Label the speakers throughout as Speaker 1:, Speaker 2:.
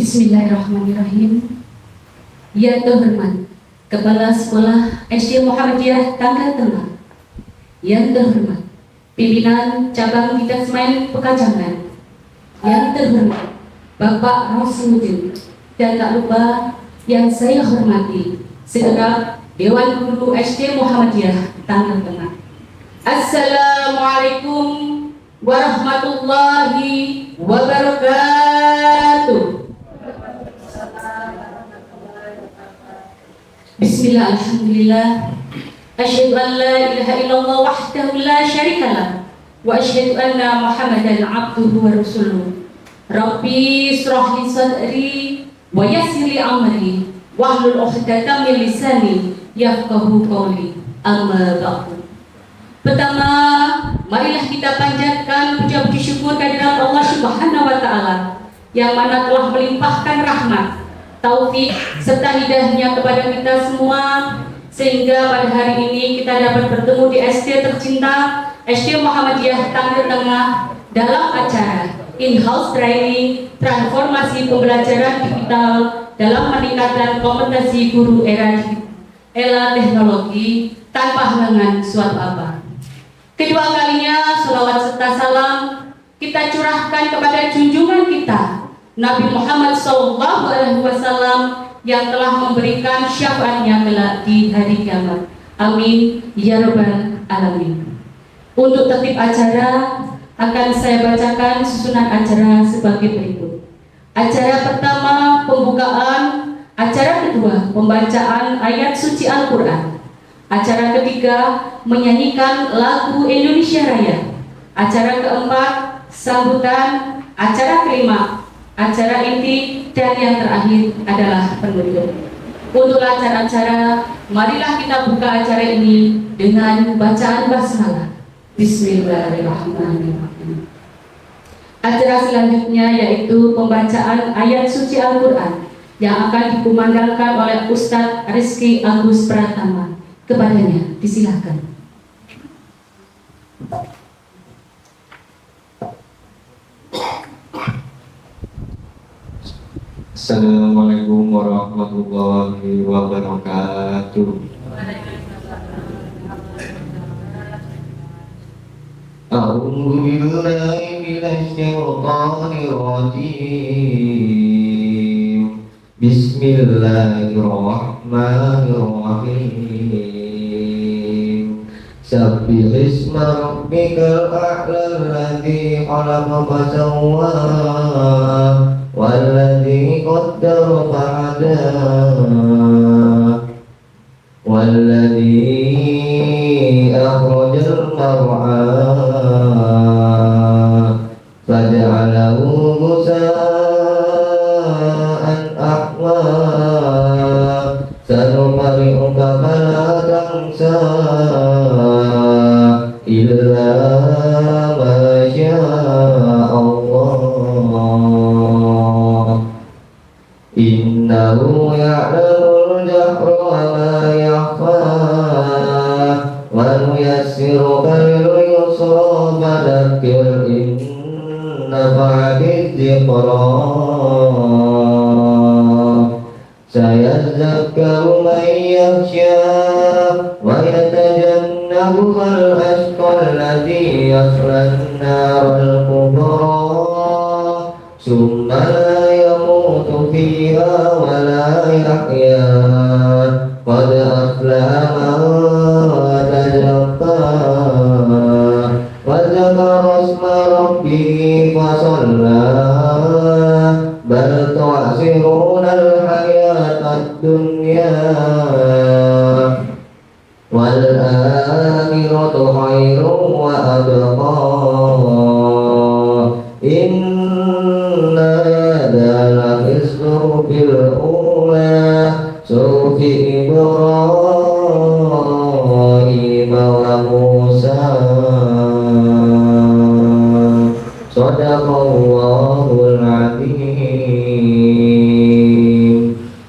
Speaker 1: Bismillahirrahmanirrahim. Yang terhormat Kepala Sekolah SD Muhammadiyah Tangga Tengah, yang terhormat Pimpinan Cabang Didasmen Pekajangan, yang terhormat Bapak Rasuluddin, dan tak lupa yang saya hormati segenap Dewan Guru SD Muhammadiyah Tangga Tengah. Assalamualaikum warahmatullahi wabarakatuh. Bismillah, alhamdulillah, asyhadu an la ilaha illallah wahdahu la syarikalah, wa asyhadu anna Muhammadan abduhu wa rasuluh. Rabbi israh li sadri wa yassir li amri wahlul 'uqdatam min lisani yafqahu qawli. Amma ba'du. Pertama, marilah kita panjatkan puja-puji syukur kehadirat Allah Subhanahu wa taala yang mana telah melimpahkan rahmat, taufik serta hidayahnya kepada kita semua, sehingga pada hari ini kita dapat bertemu di SD tercinta SD Muhammadiyah Tangga Tengah dalam acara in-house training transformasi pembelajaran digital dalam meningkatkan kompetensi guru era teknologi tanpa halangan suatu abad. Kedua kalinya salawat serta salam kita curahkan kepada junjungan kita Nabi Muhammad SAW yang telah memberikan syafaatnya kelak di hari kiamat. Amin ya rabbal alamin. Untuk tertib acara akan saya bacakan susunan acara sebagai berikut. Acara pertama pembukaan, acara kedua pembacaan ayat suci Al-Quran, acara ketiga menyanyikan lagu Indonesia Raya, acara keempat sambutan, acara kelima acara inti, dan yang terakhir adalah penutup. Untuk acara-acara, marilah kita buka acara ini dengan bacaan basmalah. Bismillahirrahmanirrahim. Acara selanjutnya yaitu pembacaan ayat suci Al-Quran yang akan dikumandangkan oleh Ustadz Rizky Agus Pratama. Kepadanya disilahkan.
Speaker 2: Assalamualaikum warahmatullahi wabarakatuh. A'udzu billahi minasy syaithanir rajim. Bismillahirrahmanirrahim. Sabbih isma rabbikal a'la alladzi khalaqa fasawwa والذي قدر فهدى والذي أخرج المرعى فجعله غثاء أحوى سنقرئك فلا تنسى إلا ما شاء الله innahu ya'lamul jahra wa ma yakhfa wa nuyassiruka lil yusra fadhakkir in nafa'ati dhikra sayadzakkaru man yakhsha wa yatajannabuhal ashqa alladhi yasla an-naral kubra summa la yamutu fiha wa la yahya qad aflaha man tazakka wa dzakara isma rabbih fa shalla bal tu'siruna al-hayata ad-dunya wal akhiratu khairun wa abqa bil ula sufi Ibrahim wa Musa sadaqallahul azim.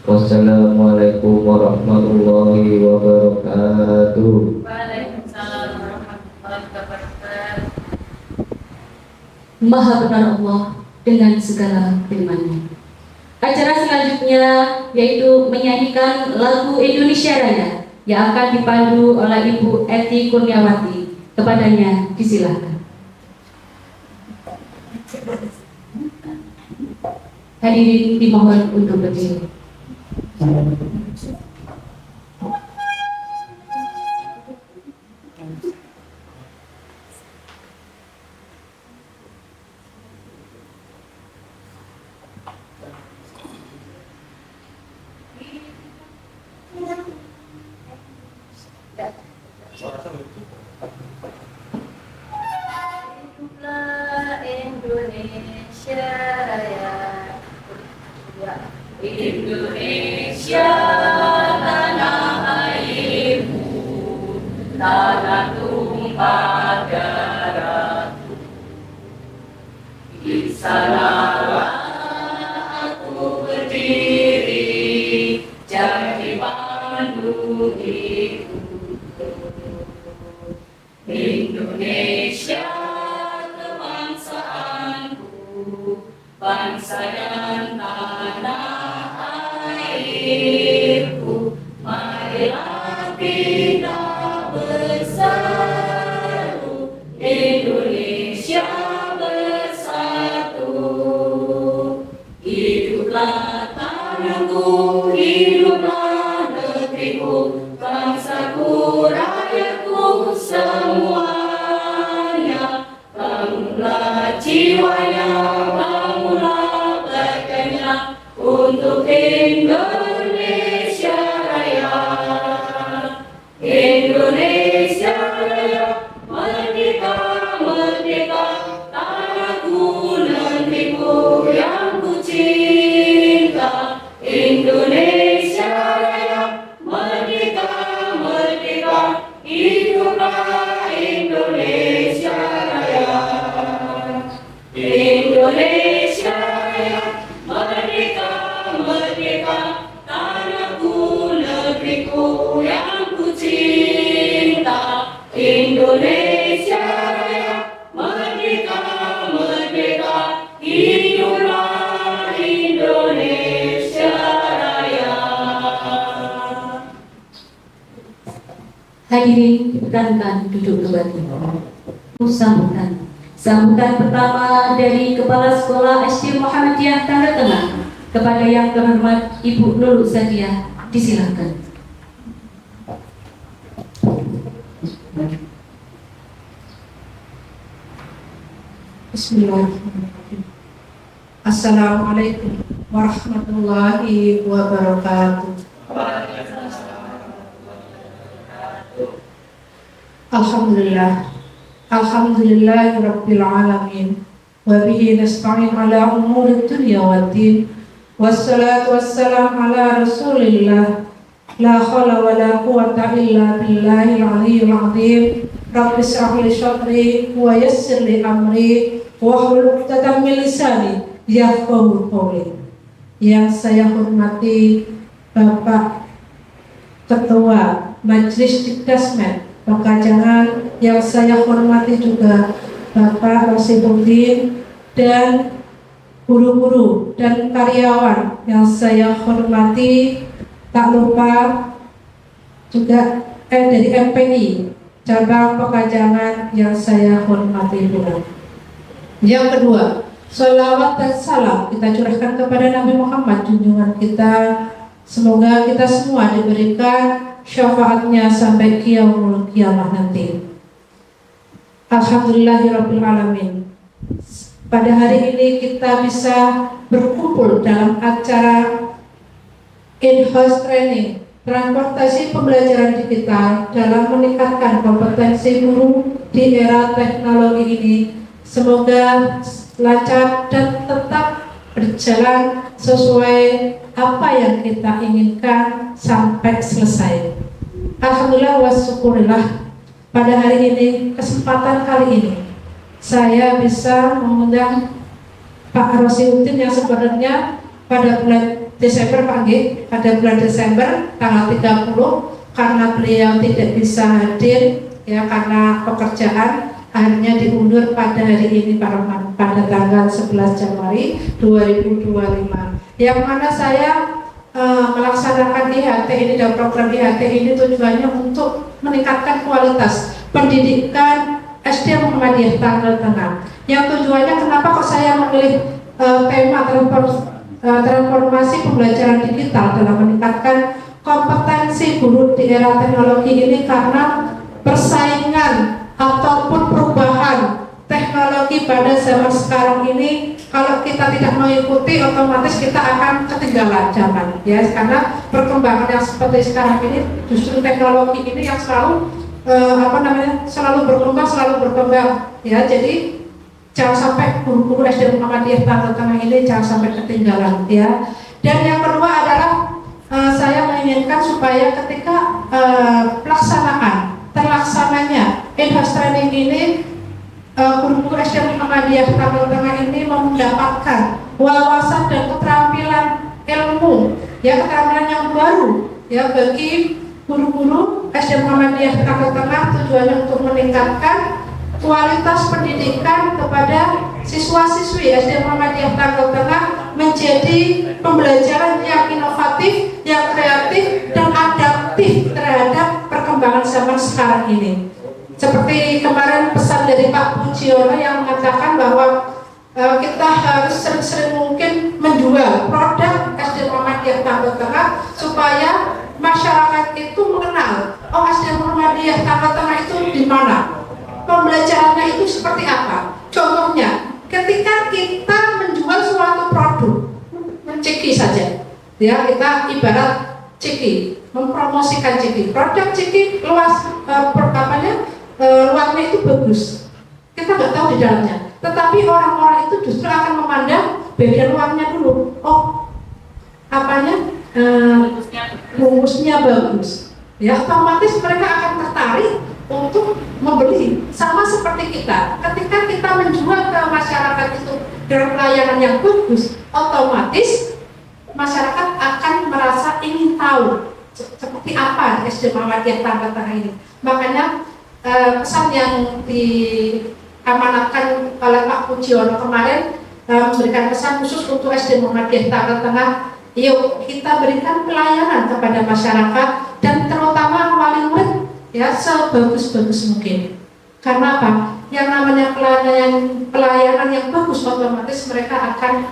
Speaker 2: Wassalamualaikum warahmatullahi wabarakatuh.
Speaker 1: Waalaikumsalam warahmatullahi wabarakatuh. Maha benar Allah dengan segala firman-Nya. Acara selanjutnya yaitu menyanyikan lagu Indonesia Raya yang akan dipandu oleh Ibu Eti Kurniawati. Kepadanya disilahkan. Hadirin dimohon untuk berdiri.
Speaker 3: Hiduplah Indonesia Raya. Indonesia tanah airmu, tanah tumpah darahku. Di sanalah aku berdiri, jadi pandu hidupku. Indonesia kebangsaanku, bangsa dan tanah airku. Marilah kita bersatu, Indonesia bersatu. Hiduplah tanahku, hiduplah negeriku, bangsaku, rakyatku semuanya. Bangunlah jiwanya, bangunlah berkenya untuk Indonesia Raya. Indonesia Raya, merdeka, merdeka, tanahku, negeriku yang ku cinta. Indonesia Raya, merdeka, merdeka, hiduplah Indonesia Raya. Indonesia Raya, merdeka, merdeka, tanahku, negeriku yang ku cinta. Indonesia Raya, merdeka, merdeka, hiduplah Indonesia Raya.
Speaker 1: Hadirin diperkenankan duduk kembali. Sambutan pertama dari Kepala Sekolah SD Muhammadiyah Tangga Tengah kepada yang terhormat Ibu Nurul Sadiah, disilahkan.
Speaker 4: Bismillahirrahmanirrahim. Assalamualaikum warahmatullahi wabarakatuh. Alhamdulillah, alhamdulillahirabbil alamin, wa bihi nasta'in ala umuri dunya waddin, wassalatu wassalam ala rasulillah, la haula wa la quwwata illa billahil aliyyil azim. Rabbi shrah li sadri wa yassir li amri wahlul 'uqdatam min lisani yafqahu qawli. Yang saya hormati Bapak Ketua Majelis Dikdasmen Pekajangan, yang saya hormati juga Bapak Rosiduddin dan guru-guru dan karyawan yang saya hormati, tak lupa juga dari MPI cabang Pekajangan yang saya hormati pula. Yang kedua, sholawat dan salam kita curahkan kepada Nabi Muhammad junjungan kita. Semoga kita semua diberikan syafaatnya sampai yaumul kiamah nanti. Alhamdulillahirabbil alamin. Pada hari ini kita bisa berkumpul dalam acara in-house training transportasi pembelajaran digital dalam meningkatkan kompetensi guru di era teknologi ini. Semoga lancar dan tetap berjalan sesuai apa yang kita inginkan sampai selesai. Alhamdulillah wa syukurillah, pada hari ini, kesempatan kali ini saya bisa mengundang Pak Rosiduddin yang sebenarnya pada bulan Desember, pada bulan Desember tanggal 30, karena beliau tidak bisa hadir ya karena pekerjaan, akhirnya diundur pada hari ini Pak Rahman, pada tanggal 11 Januari 2025. yang mana saya melaksanakan IHT ini dan program IHT ini tujuannya untuk meningkatkan kualitas pendidikan SD Muhammadiyah Tanggal Tengah. Yang tujuannya kenapa kok saya memilih tema transformasi pembelajaran digital dalam meningkatkan kompetensi guru di era teknologi ini, karena persaingan ataupun perubahan teknologi pada zaman sekarang ini kalau kita tidak mengikuti otomatis kita akan ketinggalan zaman ya, karena perkembangan yang seperti sekarang ini justru teknologi ini yang selalu selalu berkembang ya. Jadi jangan sampai guru-guru SD Muhammadiyah Tanggal Tengah ini jangan sampai ketinggalan ya. Dan yang kedua adalah saya menginginkan supaya ketika terlaksananya in-house training ini, guru-guru SD Muhammadiyah Tanggal Tengah ini mendapatkan wawasan dan keterampilan ilmu ya, keterampilan yang baru ya bagi guru-guru SD Muhammadiyah Tanggal Tengah, tujuannya untuk meningkatkan kualitas pendidikan kepada siswa-siswi SD Muhammadiyah Tanggal Tengah menjadi pembelajaran yang inovatif, yang kreatif dan adaptif terhadap perkembangan zaman sekarang ini. Seperti kemarin pesan dari Pak Pujiono yang mengatakan bahwa kita harus sering-sering mungkin menjual produk SD Muhammadiyah Tanggal Tengah supaya masyarakat itu mengenal, oh SD Muhammadiyah Tanggal Tengah itu di mana, pembelajarannya itu seperti apa. Contohnya, ketika kita menjual suatu produk, ciki saja, ya kita ibarat ciki, mempromosikan ciki, produk ciki luas luarnya itu bagus, kita nggak tahu di dalamnya, tetapi orang-orang itu justru akan memandang bagian luarnya dulu, oh bungkusnya bagus ya, otomatis mereka akan tertarik untuk membeli. Sama seperti kita, ketika kita menjual ke masyarakat itu dengan pelayanan yang bagus, otomatis masyarakat akan merasa ingin tahu seperti apa SD Muhammadiyah Tanggal Tengah ini. Makanya pesan yang diamanatkan oleh Pak Pujiono kemarin memberikan pesan khusus untuk SD Muhammadiyah Tanggal Tengah. Yuk kita berikan pelayanan kepada masyarakat dan terutama wali murid ya sebagus-bagus mungkin. Karena apa? Yang namanya pelayanan yang bagus, otomatis mereka akan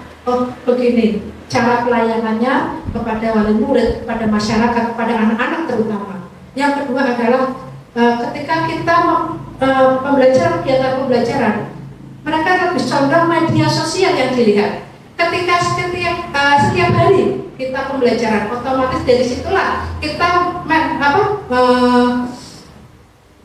Speaker 4: begini cara pelayanannya kepada wali murid, kepada masyarakat, kepada anak-anak terutama. Yang kedua adalah ketika kita kegiatan pembelajaran, mereka lebih condong media sosial yang dilihat. Ketika setiap hari kita pembelajaran, otomatis dari situlah kita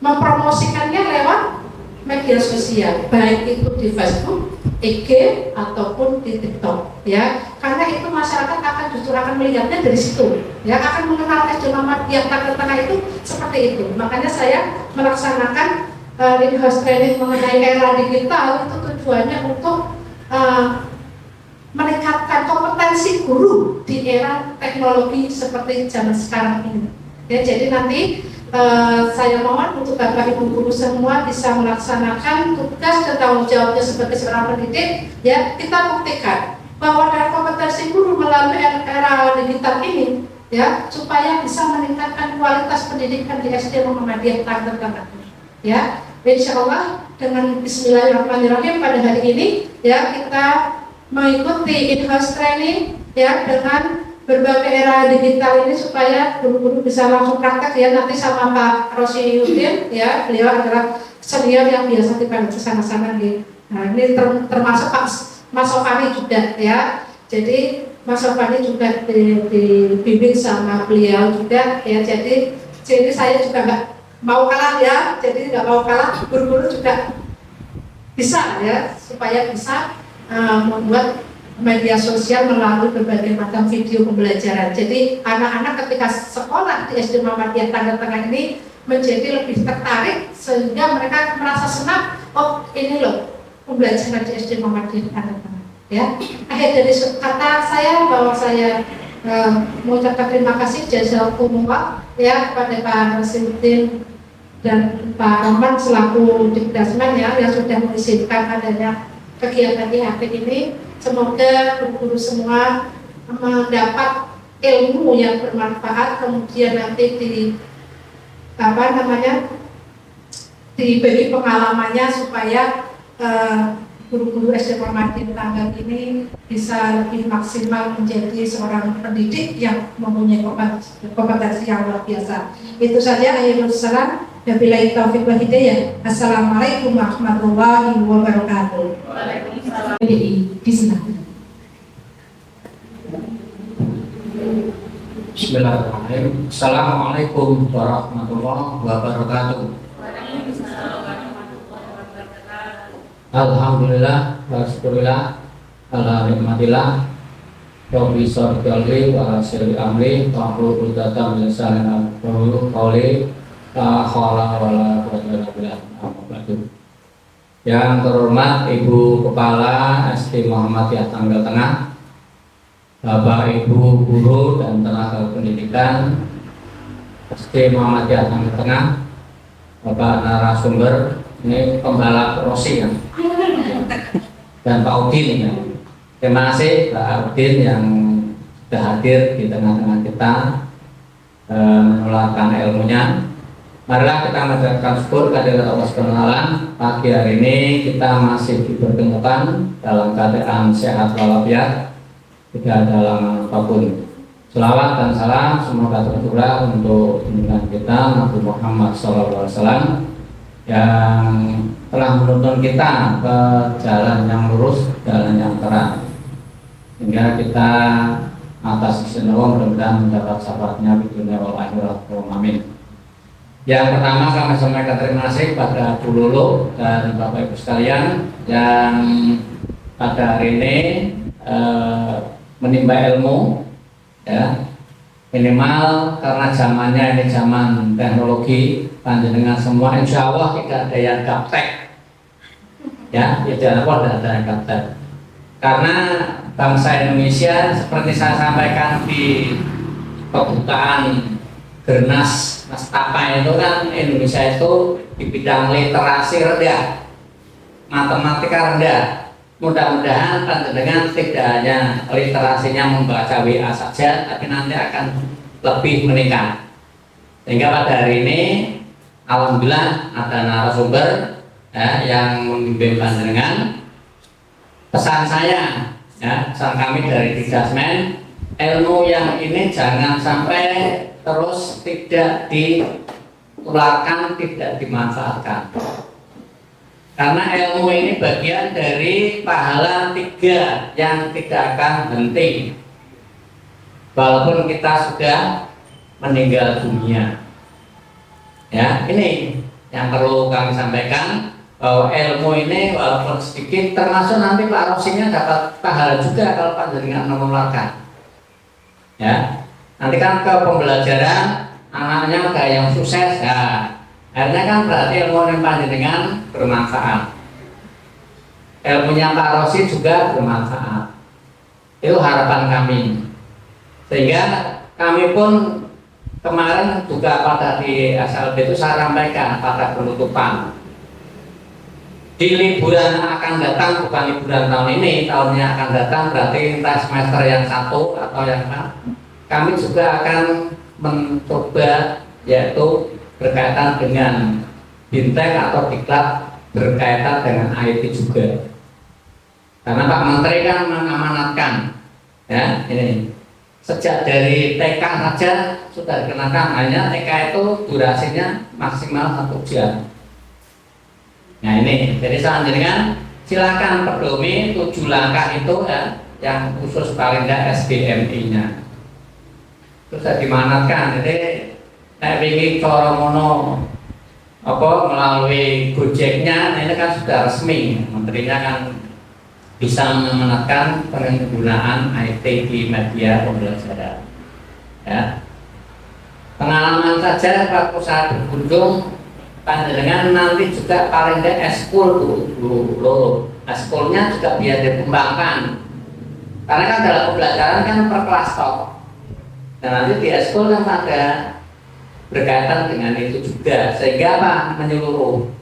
Speaker 4: mempromosikannya lewat media sosial, baik itu di Facebook, IG ataupun di TikTok ya. Karena itu masyarakat justru akan melihatnya dari situ ya, akan mengenal SD Muhammadiyah Tanggal Tengah itu seperti itu. Makanya saya melaksanakan in-house training mengenai era digital itu tujuannya untuk meningkatkan kompetensi guru di era teknologi seperti zaman sekarang ini. Ya, jadi nanti saya mohon untuk Bapak Ibu guru semua bisa melaksanakan tugas dan tanggung jawabnya sebagai seorang pendidik. Ya, kita buktikan bahwa dari kompetensi guru melalui era digital ini, ya, supaya bisa meningkatkan kualitas pendidikan di SD Muhammadiyah Tanggal Tengah. Ya, insya Allah dengan Bismillahirrahmanirrahim pada hari ini, ya kita mengikuti in-house training ya dengan berbagai era digital ini supaya guru-guru bisa langsung praktek ya nanti sama Pak Rosi Yudin ya, beliau adalah senior yang biasa dipanggil ke sana-sana gitu. Nah, ini termasuk Pak Mas Sofani juga ya. Jadi Mas Sofani juga dibimbing sama beliau juga ya. Jadi saya juga nggak mau kalah ya. Jadi nggak mau kalah, guru-guru juga bisa ya supaya bisa membuat media sosial melalui berbagai macam video pembelajaran. Jadi anak-anak ketika sekolah di SD Muhammadiyah Tanggal Tengah ini menjadi lebih tertarik sehingga mereka merasa senang. Oh ini loh pembelajaran di SD Muhammadiyah Tanggal Tengah. Ya, akhir dari kata saya bahwa saya mengucapkan terima kasih jazakumullah ya kepada Pak Rasidin dan Pak Rahman selaku Dikdasman ya yang sudah mengizinkan adanya kegiatan IHT ini. Semoga guru-guru semua mendapat ilmu yang bermanfaat, kemudian nanti diberi pengalamannya supaya guru-guru SD Muhammadiyah Tanggal ini bisa lebih maksimal menjadi seorang pendidik yang mempunyai kompetensi yang luar biasa. Itu saja. Waalaikumsalam. Wabillahi taufiq wal hidayah. Assalamualaikum warahmatullahi wabarakatuh.
Speaker 3: Waalaikumsalam.
Speaker 1: Bismillah.
Speaker 5: Bismillahirrahmanirrahim. Assalamualaikum warahmatullahi wabarakatuh. Alhamdulillah wa syukurillah ala nikmatillah Rabbi sholli wa sirri amri wa hlul 'uqdatam min lisani yafqahu qawli la haula wa la quwwata illa billah. Yang terhormat Ibu Kepala SD Muhammadiyah Tanggal Tengah, Bapak Ibu guru dan tenaga pendidikan SD Muhammadiyah Tanggal Tengah, Bapak narasumber, ini pembalap Rossi ya, dan Pak Udin ya. Terima kasih Pak Udin yang sudah hadir di tengah-tengah kita menularkan ilmunya. Marilah kita mengucapkan syukur kehadirat Allah Subhanahu wa Ta'ala. Pagi hari ini kita masih dipertemukan dalam keadaan sehat walafiat, tidak ada halangan apapun. Selawat dan salam semoga tercurah untuk junjungan kita Nabi Muhammad SAW yang telah menuntun kita ke jalan yang lurus, jalan yang terang, sehingga kita atas izin Allah mudah-mudahan mendapat syafaatnya di dunia wal akhirat. Amin. Yang pertama kami sampaikan terima kasih kepada Bu Lulu dan Bapak Ibu sekalian yang pada hari ini menimba ilmu, ya, minimal karena zamannya ini zaman teknologi, panjenengan semua insya Allah tidak ada yang gaptek, ya, tidak ada yang gaptek, karena bangsa Indonesia seperti saya sampaikan di pembukaan Gernas Maskapai itu kan, Indonesia itu di bidang literasi rendah, matematika rendah. Mudah-mudahan panjenengan tidak hanya literasinya membaca WA saja, tapi nanti akan lebih meningkat. Sehingga pada hari ini, alhamdulillah ada narasumber ya, yang membimbing panjenengan. Pesan saya, ya, pesan kami dari Dikdasmen, ilmu yang ini jangan sampai terus tidak ditularkan, tidak dimanfaatkan. Karena ilmu ini bagian dari pahala 3 yang tidak akan henti walaupun kita sudah meninggal dunia. Ya, ini yang perlu kami sampaikan, bahwa ilmu ini walaupun sedikit, termasuk nanti Pak Rossinya dapat pahala juga kalau panjenengan menularkan. Ya, nanti kan ke pembelajaran anaknya kayak yang sukses, ya. Akhirnya kan berarti ilmu yang panjenengan bermanfaat, ilmunya Pak Rossi juga bermanfaat. Itu harapan kami. Sehingga kami pun kemarin juga pada di SLB itu saya sampaikan pada penutupan, di liburan akan datang, bukan liburan tahun ini, tahunnya akan datang berarti entah semester yang 1 atau yang apa, kami juga akan mencoba yaitu berkaitan dengan Bintek atau diklat berkaitan dengan IT juga. Karena Pak Menteri kan mengamanatkan, ya, ini sejak dari TK saja sudah dikenakan, hanya TK itu durasinya maksimal 1 jam. Nah ini, jadi selanjutnya silakan pedomi 7 langkah itu ya, yang khusus paling tidak SBMI-nya. Terus dimanatkan, jadi saya ingin cara mono apa melalui Gojeknya, nah ini kan sudah resmi, menterinya kan bisa mengamanatkan penggunaan IT di media pembelajaran. Ya. Pengalaman saja waktu saya berkunjung, panjenengan nanti juga paling tidak eskul dulu, eskulnya juga biar dikembangkan. Karena kan dalam pembelajaran kan per kelas top. Dan nanti di eskul kan ada berkaitan dengan itu juga, sehingga apa, menyeluruh.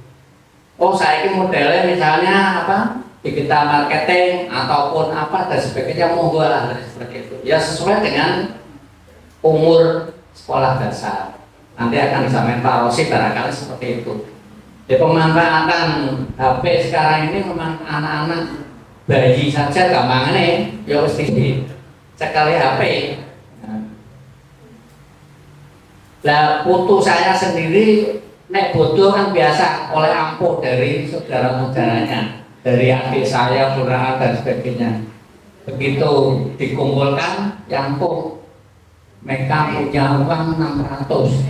Speaker 5: Oh saya ini modelnya misalnya apa, digital marketing ataupun apa dan sebagainya, monggo lah seperti itu. Ya sesuai dengan umur sekolah dasar. Nanti akan disampaikan Pak Rosi barangkali seperti itu. Jadi pemanfaatan HP sekarang ini memang anak-anak bayi saja gampangnya ya mesti sekali HP. Lah putu saya sendiri nek bodoh kan biasa oleh ampuh dari saudara-saudaranya, dari adik saya, saudara dan sebagainya. Begitu dikumpulkan, yang ampuh mereka punya uang 600,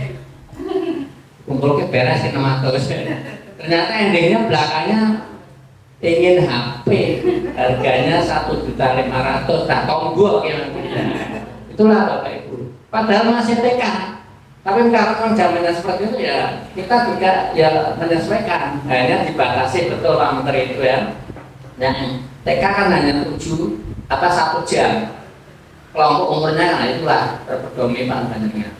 Speaker 5: kumpul ke beres 600. Ternyata endingnya belakangnya ingin HP, harganya 1.500.000, tak tonggok yang punya. Itulah Bapak Ibu. Padahal masih TK. Tapi karena zamannya seperti itu ya kita juga ya menyesuaikan. Hanya dibatasi betul Pak Menteri itu ya. Yang TK kan hanya 1 jam. Kelompok umurnya nah itulah terpedomi panjenengan.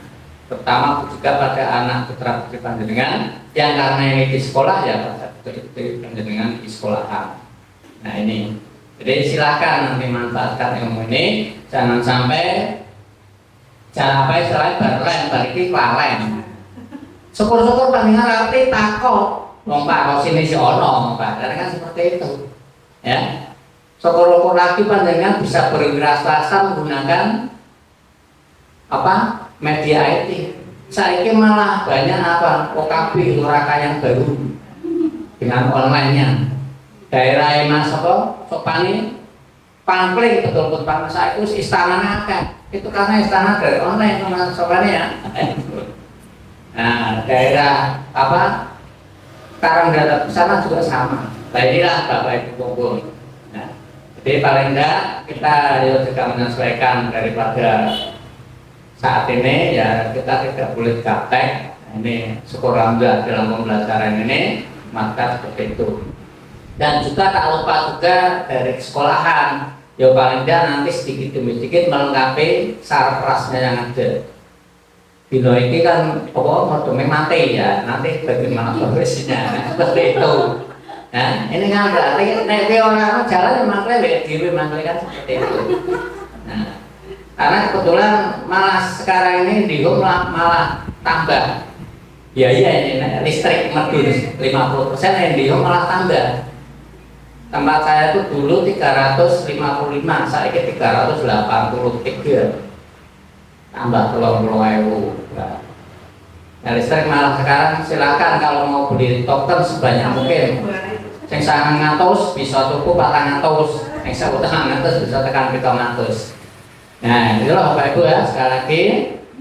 Speaker 5: Terutama juga pada anak putra putri panjenengan yang karena ini di sekolah ya pada putri panjenengan di sekolahan. Nah ini, jadi silakan nanti manfaatkan ilmu ini, jangan sampai istilahnya barlem, bariki kelalen. Syukur-syukur panjenengan ngerti takut, wong Pak Rosin si ono, Pak, karena kan seperti itu, ya. Syukur-syukur lagi panjenengan bisa berwirausaha menggunakan apa? Media IT. Saya ini malah banyak apa? OKB Luraka yang baru dengan online-nya. Daerah Mas apa? Sopani Pangkling betul-betul Pak saya itu istananya kan. Itu karena istana dari online Mas Sopani ya. Nah, daerah apa? Karangdara sana juga sama. Nah inilah Bapak Ibu kumpul. Nah, jadi paling enggak kita juga menyesuaikan daripada saat ini ya kita tidak boleh gaptek. Ini syukur alhamdulillah dalam pembelajaran ini maka seperti itu. Dan juga tak lupa juga dari sekolahan ya paling tidak nanti sedikit demi sedikit melengkapi sarprasnya yang ada. Bila ini kan modumnya mati ya, nanti bagaimana solusinya seperti itu. Nah ini kan berarti nek orang jalan memang kan seperti itu. Nah, karena kebetulan malah sekarang ini di home malah tambah biaya ini listrik medun 50% yang di home malah tambah. Tempat saya itu dulu 355, saya ke 383, tambah 30.000. Nah, listrik malah sekarang silakan kalau mau beli token sebanyak mungkin. Yang sangat ngatus bisa tuku 400, yang saya utang ngatus bisa tekan 700. Nah, itulah Bapak Ibu ya, sekali lagi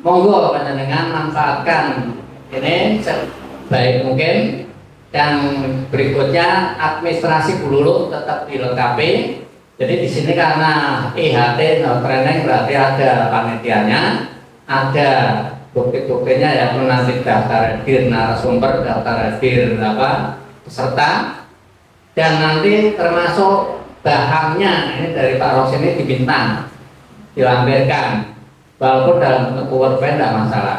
Speaker 5: monggo panjenengan manfaatkan ini sebaik mungkin. Dan berikutnya administrasi Bululu tetap dilengkapi. Jadi di sini karena IHT training berarti ada panitianya, ada bukti-buktinya ya nanti daftar hadir narasumber, daftar hadir peserta, dan nanti termasuk bahannya ini dari Pak Ros ini dibintang, dilampirkan, walaupun dalam bentuk PowerPoint tidak masalah.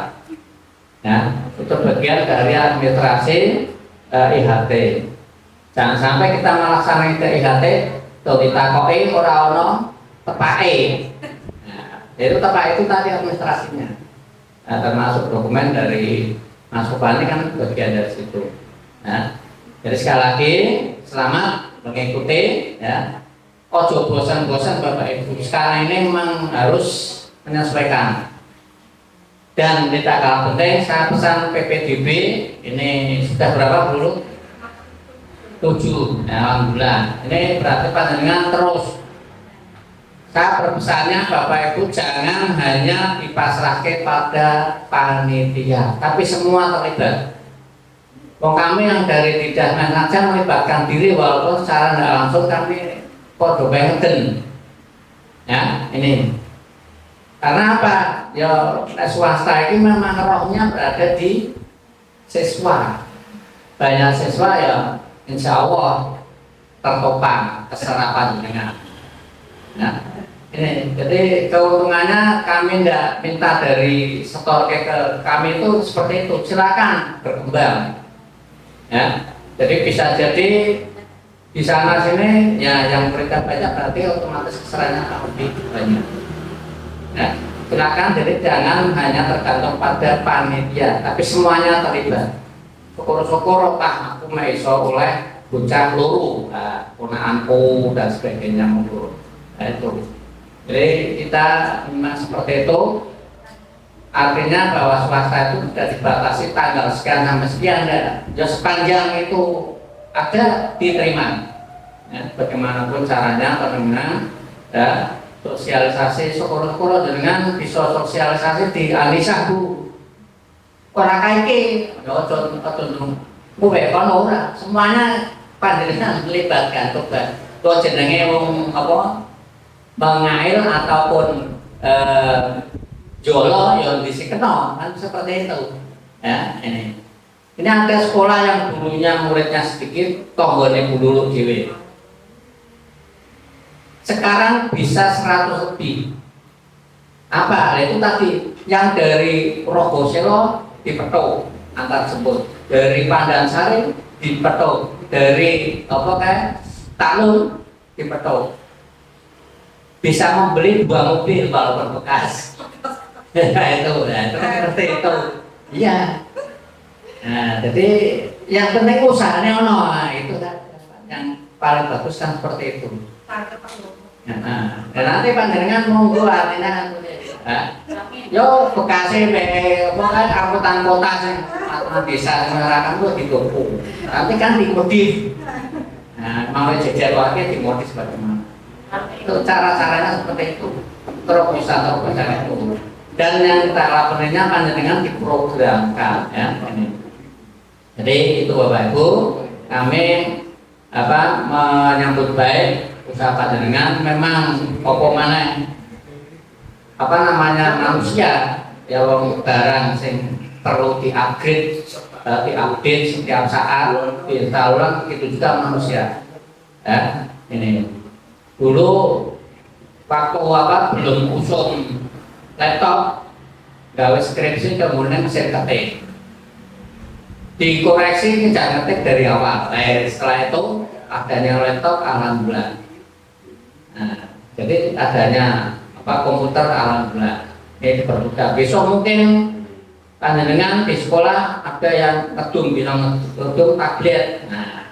Speaker 5: Ya, itu bagian dari administrasi IHT. Jangan sampai kita melaksanakan IHT tuh ditakoi ora ono tepake. Nah, itu tepak itu tadi administrasinya. Nah, termasuk dokumen dari Mas Supani kan bagian dari situ. Nah, jadi sekali lagi selamat mengikuti ya. Ojo bosan-bosan Bapak Ibu. Sekarang ini memang harus menyesuaikan. Dan tidak kalah penting, saya pesan PPDB ini sudah berapa dulu? 7, ya, alhamdulillah. Ini berarti panjenengan terus. Saya berpesannya Bapak Ibu jangan hanya dipasrahkan pada panitia, tapi semua terlibat. Kami yang dari tidak saja melibatkan diri walaupun secara tidak langsung kami podo pengen. Ya, ini. Karena apa? Ya swasta ini memang rohnya berada di siswa. Banyak siswa ya insya Allah tertopang keserapan dengan. Nah, ini jadi keuntungannya kami tidak minta dari setor ke kami itu seperti itu. Silakan berkembang. Ya, jadi bisa jadi Di sana sini ya yang muridnya banyak berarti otomatis keserangan akan lebih banyak. Nah, silakan, jadi jangan hanya tergantung pada panitia, tapi semuanya terlibat. Syukur-syukur aku iso oleh bocah loro, ponakanku dan sebagainya monggo. Nah, itu. Jadi kita memang seperti itu. Artinya bahwa swasta itu tidak dibatasi tanggal sekian sampai sekian, ya sepanjang itu ada diterima. Ya, bagaimanapun caranya penenang, ya, sosialisasi syukur-syukur dengan bisa sosialisasi di Alisah Bu. Ora kaiki, ojo kowe kono ora, semuanya panjenengan melibatkan coba. Kok jenenge wong apa? Mengail ataupun jolo yang disikeno kan seperti itu. Ya, ini. Ini ada sekolah yang dulunya muridnya sedikit, tonggone dulu dhewe. Sekarang bisa 100 lebih. Apa? Itu tadi yang dari Rogoselo dipetuk antar jemput, dari Pandansari dipetuk, dari apa kayak Taklun dipetuk. Bisa membeli 2 mobil walaupun bekas. Nah, itu kan seperti itu. Iya. Nah, jadi yang penting usahanya ono, itu kan yang paling bagus kan seperti itu. Nah, dan nanti panjenengan monggo artinya yo bekasnya apa kan angkutan kota sing desa masyarakat itu dituku. Nanti kan dimodif. Nah, mau jejer wae dimodif bagaimana? Itu cara-caranya seperti itu. Terobosan itu. Dan yang kita lakukannya panjenengan diprogramkan ya ini. Jadi itu Bapak Ibu, kami menyambut baik usaha panjenengan. Memang manusia ya wong barang sing perlu diupgrade, diupdate setiap saat, diulang itu juga manusia. Ya, ini dulu waktu belum usung laptop, gawe skripsi kemudian mesin ketik. Dikoreksi jangan ngetik dari awal. Setelah itu adanya laptop alhamdulillah. Nah, jadi adanya komputer alhamdulillah. Ini dipermudah. Besok mungkin panjenengan di sekolah ada yang bilang tablet. Nah,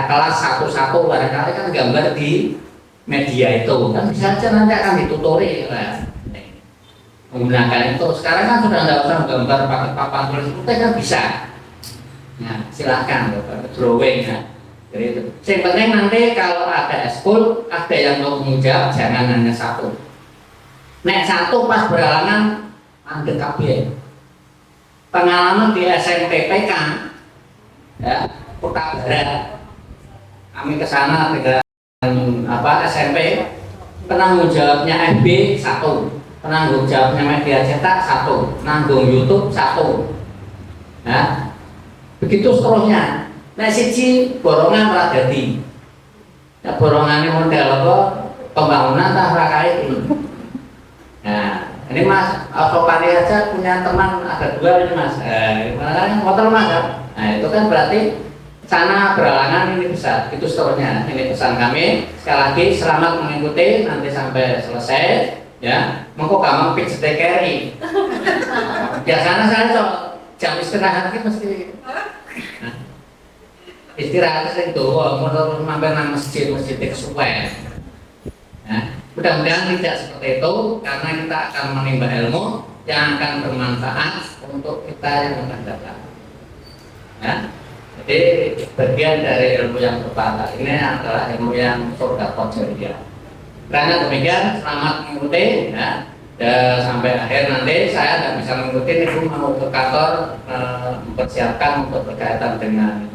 Speaker 5: kelas satu-satu barangkali kan gambar di media itu kan bisa aja nanti akan dituturi. Menggunakan itu sekarang kan sudah tidak usah gambar pakai papan tulis putih kan bisa. Nah, silahkan drawing ya. Jadi itu. Yang penting nanti kalau ada eskul ada yang mau menjawab jangan hanya satu. Nek satu pas berhalangan andek kabeh. Pengalaman di SMPPK ya Kota Barat. Kami ke sana dengan SMP penanggung jawabnya FB 1. Penanggung jawabnya media cetak 1, penanggung YouTube 1. Nah, begitu seterusnya. Nah, siji borongan ora dadi. Nah, borongane model apa? Pembangunan tak ora kait ini. Nah, ini Mas, Sopani aja punya teman ada 2 ini Mas. Gimana motor Mas? Nah, itu kan berarti sana berhalangan ini bisa. Itu seterusnya. Ini pesan kami. Sekali lagi selamat mengikuti nanti sampai selesai. Ya, mengko gampang pijet carry. Biasanya saya jam istirahat itu mesti istirahat itu terus mampir nang masjid kesuwen. Nah, mudah-mudahan tidak seperti itu karena kita akan menimba ilmu yang akan bermanfaat untuk kita yang akan datang. Ya, jadi bagian dari ilmu yang berpahala ini adalah ilmu yang surga qadariyah. Karena demikian selamat mengikuti ya. Sampai akhir nanti saya tidak bisa mengikuti, ibu mau ke kantor mempersiapkan untuk berkaitan dengan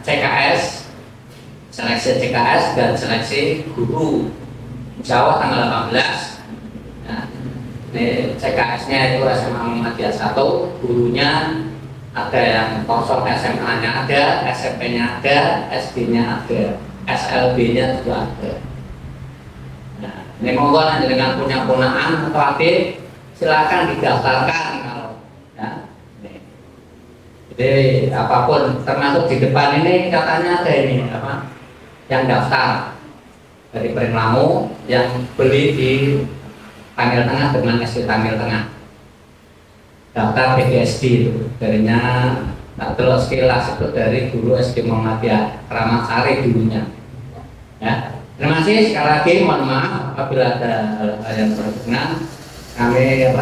Speaker 5: CKS, seleksi CKS dan seleksi guru. Insya Allah tanggal 18. Ya. Ini CKS-nya itu SMA Muhammadiyah 1, gurunya ada yang kosong, SMA-nya ada, SMP-nya ada, SD-nya ada. SLB-nya juga ada. Nah, ini monggo dengan punya ponaan atau adik silakan didaftarkan kalau ya. Jadi apapun, termasuk di depan ini katanya ada ini apa? Yang daftar dari Pringlamu yang beli di Tangil Tengah dengan SD Tangil Tengah. Daftar PGSD itu darinya tak terus sekilas itu dari guru SD Muhammadiyah Kramat Sari dulunya. Ya, terima kasih sekali lagi. Mohon maaf apabila ada hal-hal yang berkenan.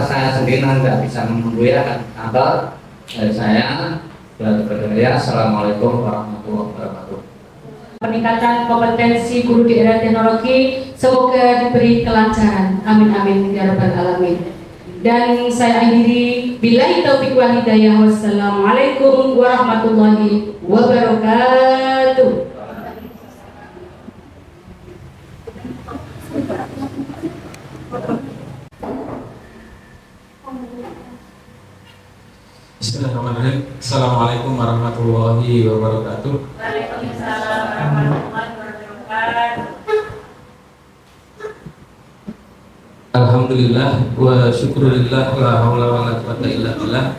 Speaker 5: Saya sendiri tidak bisa mengungguli akan kantor dari saya. Assalamualaikum warahmatullahi wabarakatuh.
Speaker 1: Peningkatan kompetensi guru di era teknologi semoga diberi kelancaran. Amin amin ya rabbal alamin. Dan saya akhiri billahi taufiq wal hidayah. Wassalamualaikum warahmatullahi wabarakatuh.
Speaker 6: Bismillahirrahmanirrahim. Assalamualaikum warahmatullahi wabarakatuh.
Speaker 3: Waalaikumsalam warahmatullahi wabarakatuh.
Speaker 6: Alhamdulillah wa syukurillah la haula wa la quwata illa billah.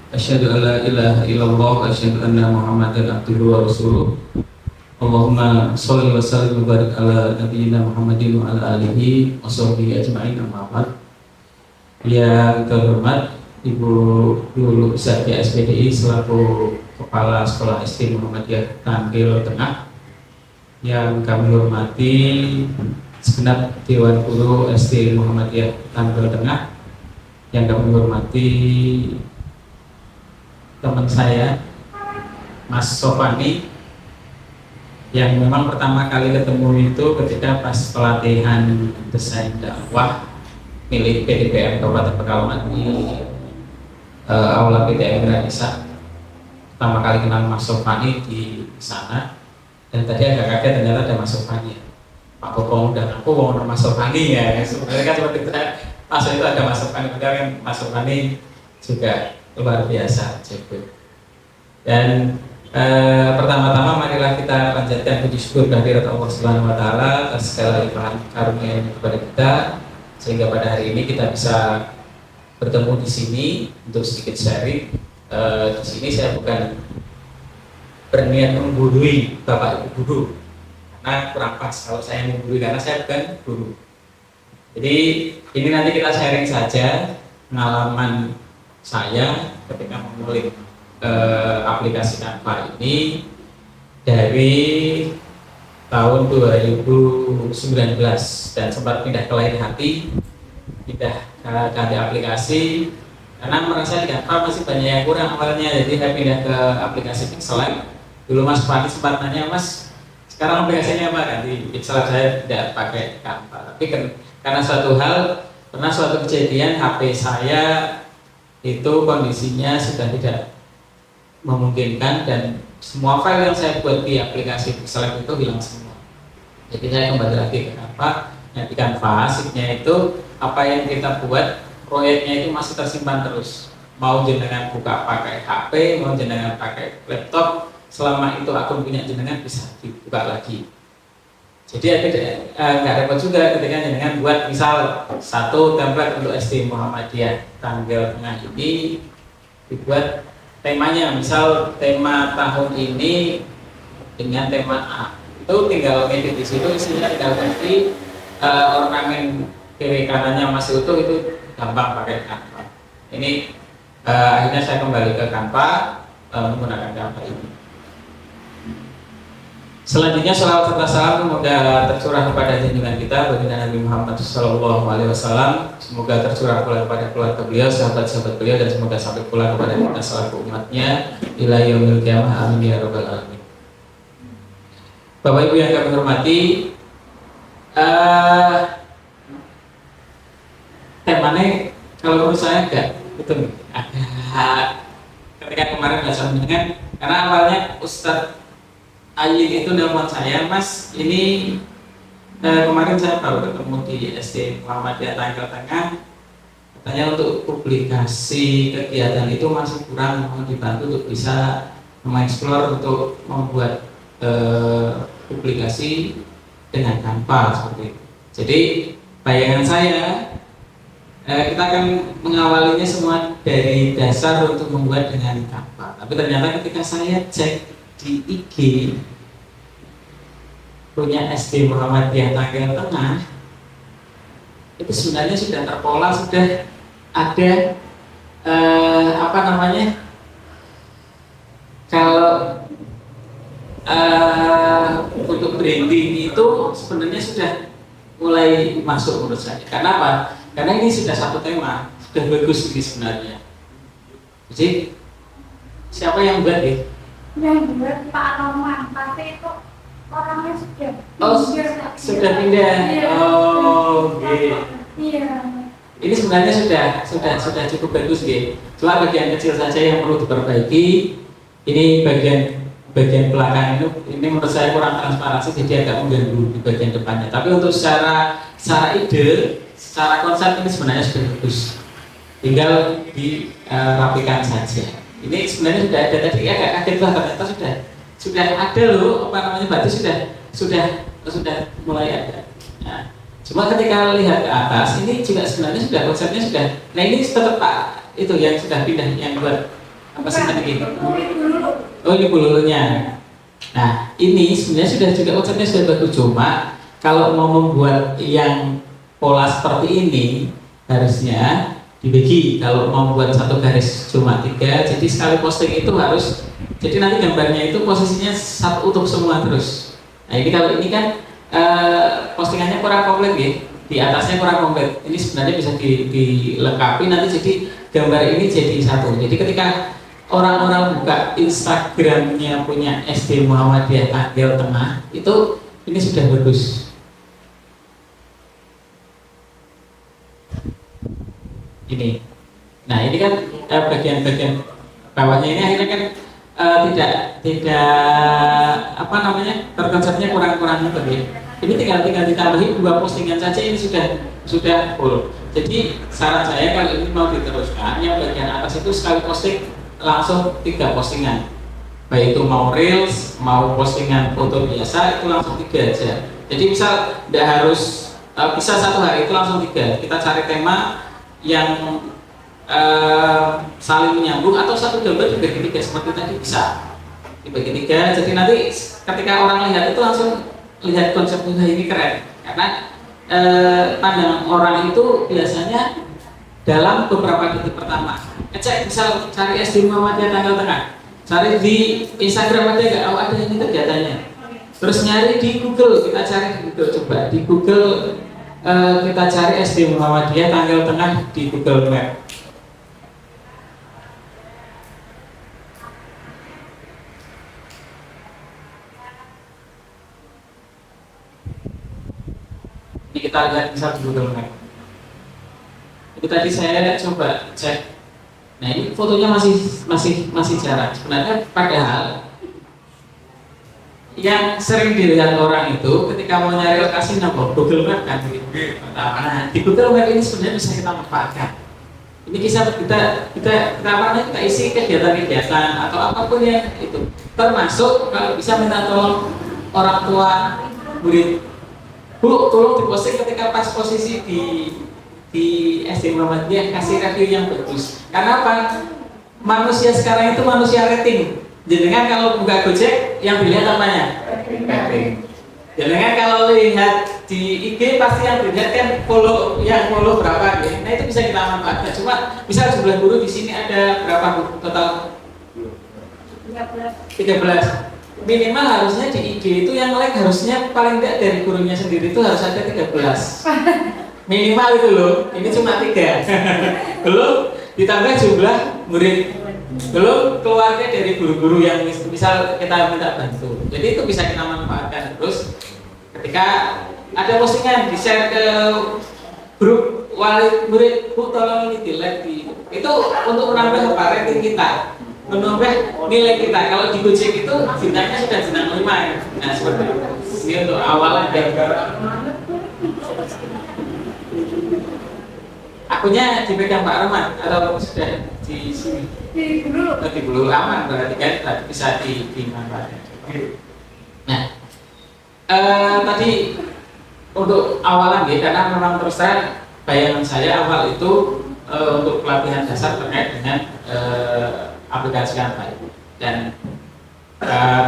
Speaker 6: Asyhadu an la ilaha illallah wa asyhadu anna Muhammadan abduhu wa rasuluh. Allahumma shalli wa sallim wa barik ala nabiyyina Muhammadin wa ala alihi wa sahbihi ajma'in, amma ba'd. Yang terhormat Ibu Lulu Zakia SPDI selaku Kepala Sekolah SD Muhammadiyah Tangil Tengah, yang kami hormati segenap Dewan Guru SD Muhammadiyah Tangil Tengah, yang kami hormati teman saya Mas Sofani, yang memang pertama kali ketemu itu ketika pas pelatihan desain dakwah milik PDPM Kabupaten Pekalongan di Aula PTM Granisa. Pertama kali kenal Mas Sofani di sana, dan tadi agak kaget ternyata ada Mas Sofani. Pak Kokong dan aku mau nama Mas Sofani ya. Sebenarnya kan seperti itu, masa itu ada Mas Sofani, padahal kan Mas Sofani juga luar biasa. Dan pertama-tama marilah kita panjatkan puji syukur kehadirat Allah Subhanahu Wa Taala atas segala limpahan karunia kepada kita, sehingga pada hari ini kita bisa bertemu di sini untuk sedikit sharing. Di sini saya bukan berniat menggurui Bapak Ibu guru, karena kurang pas kalau saya menggurui, karena saya bukan guru. Jadi ini nanti kita sharing saja pengalaman saya ketika mengulik aplikasi Canva ini dari tahun 2019, dan sempat pindah ke lain hati, pindah ganti aplikasi karena merasa di Canva masih banyak yang kurang awalnya. Jadi saya pindah ke aplikasi Pixel. Dulu Mas Fani sempat nanya, Mas sekarang aplikasinya apa? Ganti Pixel. Saya tidak pakai Canva, tapi karena suatu hal, pernah suatu kejadian HP saya itu kondisinya sudah tidak memungkinkan, dan semua file yang saya buat di aplikasi Pixel itu hilang semua. Jadi saya kembali lagi ke Canva. Di Canva asiknya itu apa yang kita buat, proyeknya itu masih tersimpan terus. Mau jenengan buka pakai HP, mau jenengan pakai laptop, selama itu akun punya jenengan bisa dibuka lagi. Jadi nggak repot juga ketika jenengan buat misal satu template untuk SD Muhammadiyah Tangil Tengah ini, dibuat temanya, misal tema tahun ini dengan tema A, itu tinggal edit di situ, isinya tinggal ganti ornamen kiri kanannya masih utuh, itu gampang pakai Canva. Ini akhirnya saya kembali ke Canva menggunakan Canva ini. Selanjutnya salawat serta salam semoga tercurah kepada junjungan kita baginda Nabi Muhammad SAW. Semoga tercurah pula kepada keluarga beliau, sahabat-sahabat beliau, dan semoga sampai pula kepada kita selaku umatnya ila yaumil qiyamah, amin ya rabbal alamin. Bapak Ibu yang kami hormati, temanya kalau menurut saya agak ketika kemarin belajar dengan, karena awalnya Ustadz Ayi itu nelfon saya, Mas ini kemarin saya baru ketemu di SD Muhammadiyah Tangil Tengah, katanya untuk publikasi kegiatan itu masih kurang, mau dibantu untuk bisa mengeksplor untuk membuat publikasi dengan Canva seperti itu. Jadi bayangan saya, kita akan mengawalinya semua dari dasar untuk membuat dengan Canva. Tapi ternyata ketika saya cek di IG punya SD Muhammadiyah Tanggal Tengah, itu sebenarnya sudah terpola, sudah ada apa namanya, kalau untuk branding itu sebenarnya sudah mulai masuk menurut saya. Karena apa? Karena ini sudah satu tema, sudah bagus ini sebenarnya. Jadi siapa yang buat ya?
Speaker 3: Yang buat Pak Roman, pasti itu orangnya sudah
Speaker 6: Sudah pindah.
Speaker 3: Iya.
Speaker 6: Oh, oke.
Speaker 3: Iya.
Speaker 6: Ini sebenarnya sudah cukup bagus, gitu. Cuma bagian kecil saja yang perlu diperbaiki. Ini bagian belakang ini menurut saya kurang transparansi, jadi agak mengganggu di bagian depannya. Tapi untuk secara ide, secara konsep ini sebenarnya sudah bagus. Tinggal dirapikan saja. Ini sebenarnya sudah ada, tadi agak kaget lah, ternyata sudah ada loh, apa namanya, berarti sudah mulai ada. Nah, cuma ketika lihat ke atas, ini juga sebenarnya sudah konsepnya sudah. Nah ini tetap Pak itu yang sudah pindah, yang buat apa sih tadi? Oh ini bulurnya. Nah ini sebenarnya sudah juga konsepnya sudah bagus, cuma kalau mau membuat yang pola seperti ini harusnya dibagi. Kalau mau membuat satu garis cuma 3, jadi sekali posting itu harus, jadi nanti gambarnya itu posisinya satu utuh semua terus. Nah ini kalau ini kan postingannya kurang komplit ya, di atasnya kurang komplit. Ini sebenarnya bisa dilengkapi nanti jadi gambar ini jadi satu. Jadi ketika orang-orang buka Instagramnya punya SD Muhammadiyah Tanggal Tengah, itu ini sudah bagus. Ini, nah ini kan bagian-bagian bawahnya ini akhirnya kan tidak apa namanya, terkonsepnya kurang-kurang itu ya. Ini tinggal ditambahin 2 postingan saja, ini sudah full. Jadi saran saya kalau ini mau diteruskan, yang bagian atas itu sekali posting langsung 3 postingan, baik itu mau reels, mau postingan foto biasa, itu langsung 3 aja. Jadi misal tidak harus bisa satu hari itu langsung 3. Kita cari tema yang saling menyambung, atau satu gambar dibagi 3 seperti tadi bisa dibagi 3. Jadi nanti ketika orang lihat itu langsung lihat konsepnya, ini keren. Karena pandangan orang itu biasanya dalam beberapa detik pertama. Cek misal cari SD Muhammadiyah Tanggal Tengah, cari di Instagram ada nggak? Oh ada, ini kegiatannya. Terus nyari di Google, kita cari di Google, coba di Google kita cari SD Muhammadiyah Tanggal Tengah di Google Map. Ini kita lihat misal di Google Map. Itu tadi saya coba cek. Nah ini fotonya masih jarang. Sebenarnya padahal yang sering dilihat orang itu ketika mau nyari lokasi nama Google Map kan gitu. Nah, di Google Map ini sebenarnya bisa kita manfaatkan. Ini kita isi kegiatan-kegiatan atau apapun yang itu, termasuk kalau bisa minta tolong orang tua murid, Bu tolong diposting ketika pas posisi di SD Muhammadiyah, kasih review yang bagus. Karena apa? Manusia sekarang itu manusia rating. Jenengan kalau buka Gojek yang dilihat apanya? Rating. Jenengan kalau lihat di IG pasti yang dilihat kan follow berapa ya. Nah itu bisa kita manfaatkan. Cuma misal jumlah guru di sini ada berapa total? 13. Minimal harusnya di IG itu yang like harusnya paling tidak dari gurunya sendiri itu harus ada 13. Minimal itu loh. Ini cuma 3. Belum ditambah jumlah murid, belum keluarga dari guru-guru yang misal kita minta bantu. Jadi itu bisa kita manfaatkan. Terus ketika ada postingan di share ke grup wali murid, Bu tolong ini di like itu untuk menambah apa, rating kita, menambah nilai kita. Kalau di Gojek itu bintangnya sudah bintang 5 ya. Nah seperti itu. Ini untuk awalan dan akunnya dipegang Pak Roman atau sudah di sini? Di dulu aman berarti kan bisa dimanfaatkan. Nah, tadi untuk awalan ya, karena memang terus terang bayangan saya awal itu untuk pelatihan dasar terkait dengan aplikasikan baik. Dan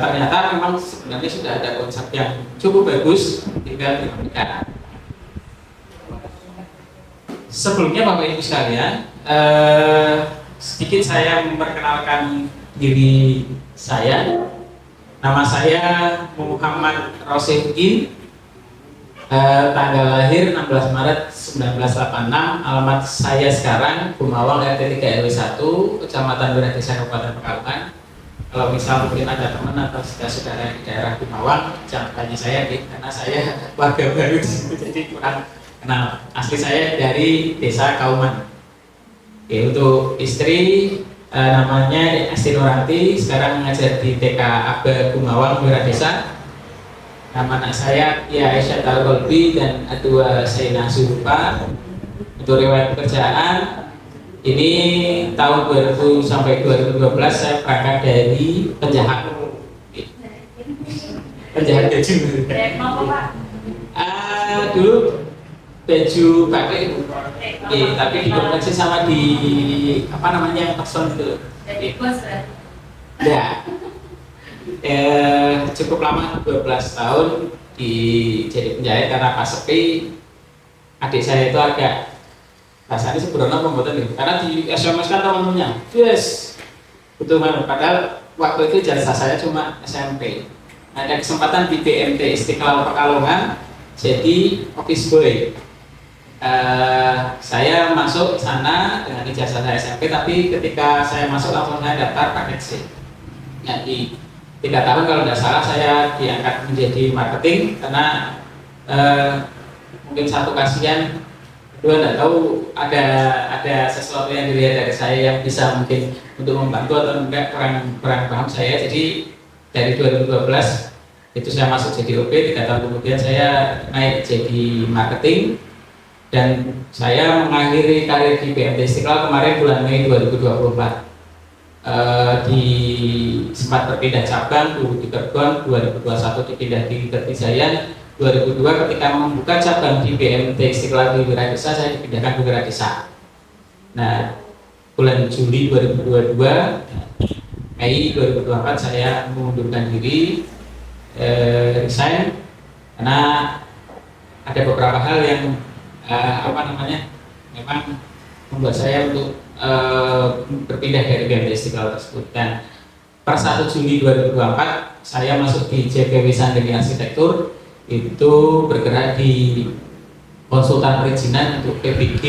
Speaker 6: ternyata memang sebenarnya sudah ada konsep yang cukup bagus, tinggal diaplikasikan. Sebelumnya Bapak Ibu sekalian, sedikit saya memperkenalkan diri saya. Nama saya Muhammad Rosyuddin, tanggal lahir 16 Maret 1986, alamat saya sekarang Gumawang RT 3 RW 1, Kecamatan Wiradesa, Kabupaten Pekalongan. Kalau misal mungkin ada teman atau saudara di daerah Gumawang, jangan tanya saya karena saya warga baru di situ, jadi kurang kenal. Asli saya dari Desa Kauman. Oke, untuk istri namanya Asti Nuranti, sekarang mengajar di TK Aba Gumawang Wiradesa. Nama anak saya ya Aisyah Talkolbi dan Adua Saina Surupa. Untuk riwayat pekerjaan ini tahun 2000 sampai 2012 saya berangkat dari penjahat baju. Dulu baju pakai tapi dikonversi sama di apa namanya person itu. Ya. Cukup lama 12 tahun jadi penjahit karena pas sepi adik saya itu agak rasanya sembrono pembuatan gitu karena di SMS kan teman-temannya yes betul banget, padahal waktu itu jasa saya cuma SMP. Ada kesempatan di BMT Istiqlal Pekalongan jadi office boy. Saya masuk sana dengan ijazah saya SMP, tapi ketika saya masuk langsung saya daftar paket C. Jadi 3 tahun kalau tidak salah saya diangkat menjadi marketing karena mungkin satu kasihan, kedua tidak tahu ada sesuatu yang dilihat dari saya yang bisa mungkin untuk membantu atau enggak, kurang paham saya. Jadi dari 2012 itu saya masuk jadi OP, 3 tahun kemudian saya naik jadi marketing dan saya mengakhiri karir di BMT Istiqlal kemarin bulan Mei 2024. Sempat berpindah cabang, dulu di Kergon, 2021 dipindah di Kertijaya, 2002 ketika membuka cabang di BMT Istiqlal di Wiradesa saya dipindahkan ke Wiradesa. Nah, bulan Juli 2022, Mei 2024 saya mengundurkan diri, resign karena ada beberapa hal yang memang membuat saya untuk berpindah dari BMT Istiqlal tersebut. Dan per 1 Juli 2024 saya masuk di JPW Sandini Arsitektur, itu bergerak di konsultan perizinan untuk PBG.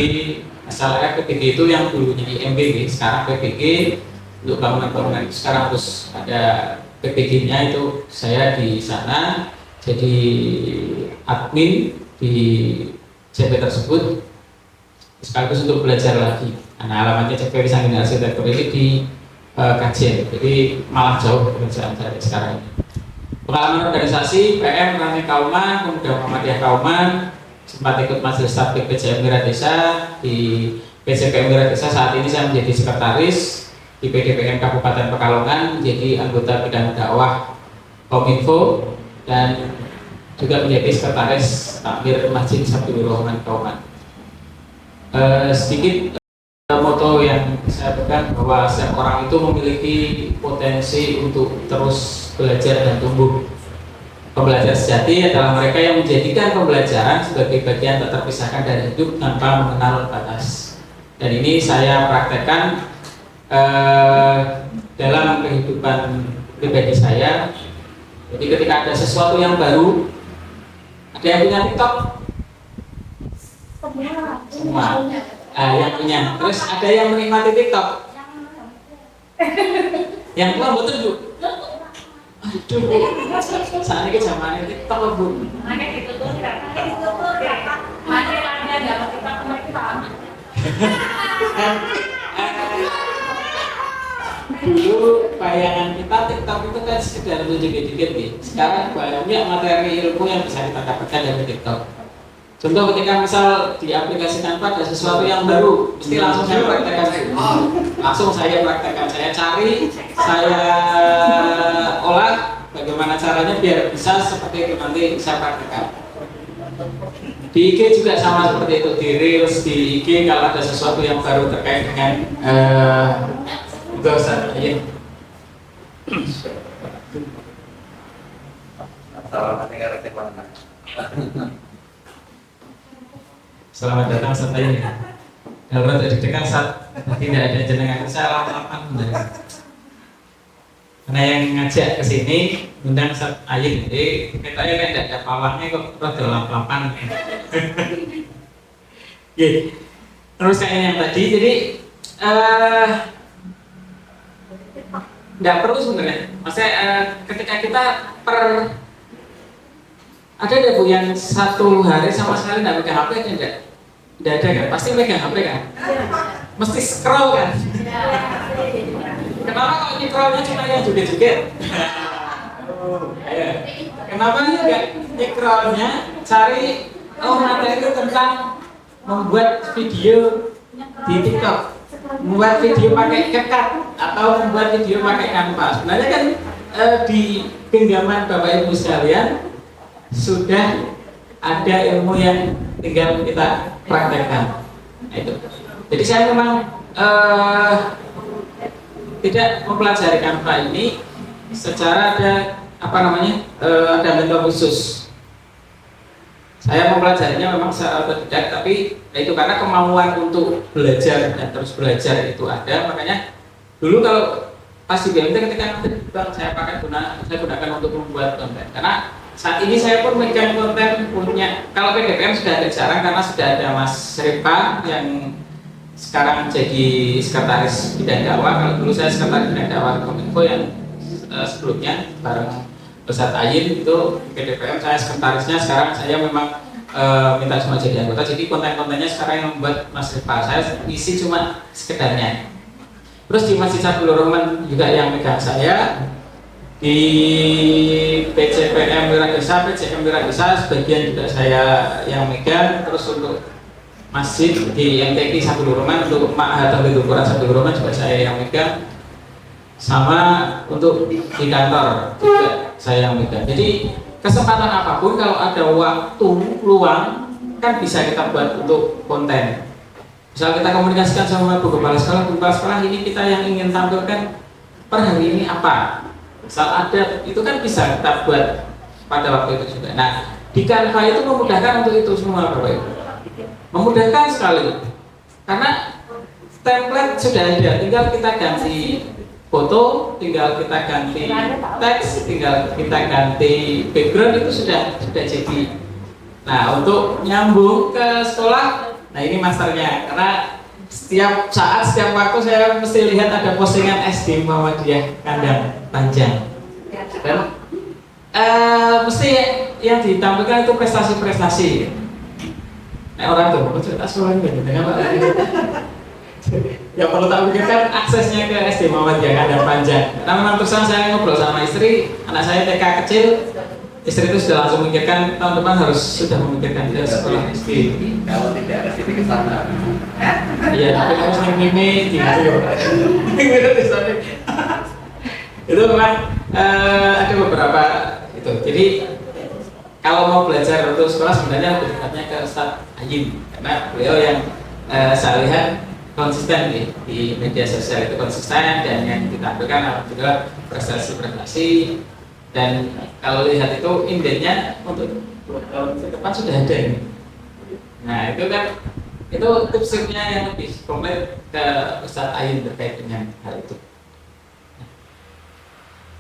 Speaker 6: Masalahnya PBG itu yang dulunya IMB, sekarang PBG untuk bangunan-bangunan itu sekarang harus ada PBG-nya, itu saya di sana jadi admin di JP tersebut sekaligus untuk belajar lagi. Nah, alamatnya JPW Sandini Arsitektur ini di Kajen, jadi malah jauh pekerjaan saya sekarang ini. Pengalaman organisasi PM Rani Kauman, Pemuda Muhammadiyah Kauman, sempat ikut Majelis Tabligh PJM Wiradesa. Di PJPM Wiradesa saat ini saya menjadi sekretaris, di PDPM Kabupaten Pekalongan menjadi anggota bidang dakwah Kominfo dan juga menjadi sekretaris takmir Masjid Sabdul Rahman Kauman. Sedikit moto yang saya pegang bahwa setiap orang itu memiliki potensi untuk terus belajar dan tumbuh. Pembelajar sejati adalah mereka yang menjadikan pembelajaran sebagai bagian tak terpisahkan dari hidup tanpa mengenal batas. Dan ini saya praktekkan dalam kehidupan pribadi saya. Jadi ketika ada sesuatu yang baru, ada yang punya TikTok? Semua. Yang punya. Terus ada yang menikmati TikTok? Yang tua betul Bu? Aduh, saat ini zamannya TikTok loh Bu. Dulu bayangan kita TikTok itu kan sekedar dikit-dikit nih. Sekarang banyak materi ilmu yang bisa kita dapatkan dari TikTok. Contoh ketika misal diaplikasikan pada sesuatu yang baru, mesti langsung saya praktekkan. Langsung saya praktekkan, saya cari, saya olah bagaimana caranya biar bisa seperti itu nanti saya praktekkan. Di IG juga sama seperti itu, di Reels, di IG kalau ada sesuatu yang baru terkait dengan Itu Ustaz Ayin. Selamat datang Ustaz Ayin. Darurat deg-degan saat tidak ada jenengan saya lapan. Karena yang ngajak ke sini undang Ustaz Ayin. Jadi katanya kan tidak ada pawangnya kok rada lap-lapan. Terus kayak yang tadi, jadi nggak perlu sebenarnya. Maksudnya ketika kita ada deh Bu yang satu hari sama sekali nggak pegang HP kan enggak? Nggak ada kan? Pasti pegang HP kan? Mesti scroll kan? Kenapa kalau nyekrolnya cuma yang joget-joget? Kenapa juga nyekrolnya cari materi tentang membuat video di TikTok, membuat video pakai CapCut atau membuat video pakai Canva. Sebenarnya kan di genggaman Bapak Ibu sekalian sudah ada ilmu yang tinggal kita praktekkan. Nah, itu. Jadi saya memang tidak mempelajari Canva ini secara ada ada metode khusus. Saya mempelajarinya memang secara otodidak, tapi itu karena kemauan untuk belajar dan terus belajar itu ada. Makanya dulu kalau pas di BMT ketika saya gunakan untuk membuat konten. Karena saat ini saya pun megang konten punya. Kalau PDPM sudah ada jarang karena sudah ada Mas Ripa yang sekarang jadi sekretaris bidang dakwah. Kalau dulu saya sekretaris bidang dakwah Kominfo yang sebelumnya bareng Ustaz Ayin itu PDPM, saya sekretarisnya. Sekarang saya memang minta semua jadi anggota. Jadi konten-kontennya sekarang yang membuat Mas Rifa, saya isi cuma sekedarnya. Terus di Masjid Sabilur Rahman juga yang megang saya. Di PCPM Wiradesa, PCM Wiradesa sebagian juga saya yang megang. Terus untuk masjid di MTQ Sabilur Rahman, untuk Ma'had Tabligh Quran Sabilur Rahman juga saya yang megang. Sama untuk di kantor juga saya yang megang. Jadi kesempatan apapun kalau ada waktu luang kan bisa kita buat untuk konten. Misal kita komunikasikan sama Bu Kepala Sekolah ini kita yang ingin tampilkan per hari ini apa. Misal ada, itu kan bisa kita buat pada waktu itu juga. Nah, di Canva itu memudahkan untuk itu semua Bapak Ibu. Memudahkan sekali. Karena template sudah ada, tinggal kita ganti foto, tinggal kita ganti teks, tinggal kita ganti background, itu sudah jadi. Nah, untuk nyambung ke sekolah, nah ini masternya. Karena setiap saat, setiap waktu saya mesti lihat ada postingan SD Muhammadiyah Kandang Panjang. Dan mesti yang ditampilkan itu prestasi-prestasi. Nah, orang tuh, cerita sekolah ini dengan Pak. Ya perlu tak pikirkan aksesnya ke SD Muhammadiyah Kandang Panjang. Karena memang terus saya ngobrol sama istri, anak saya TK kecil, istri itu sudah langsung memikirkan tahun depan harus sudah memikirkan ke sekolah SD.
Speaker 7: Kalau tidak ada sini ke sana.
Speaker 6: Iya, tapi kamu sering mimi gitu. Itu memang ada beberapa itu. Jadi kalau mau belajar untuk sekolah sebenarnya lebih dekatnya ke Ustaz Ayin, karena beliau yang saya lihat konsisten di media sosial, itu konsisten dan yang ditampilkan alhamdulillah prestasi-prestasi. Dan kalau lihat itu indenya untuk tahun ke depan sudah ada ini. Nah itu kan, itu tips-tipsnya yang lebih komplit ke Ustaz Ayin terkait dengan hal itu.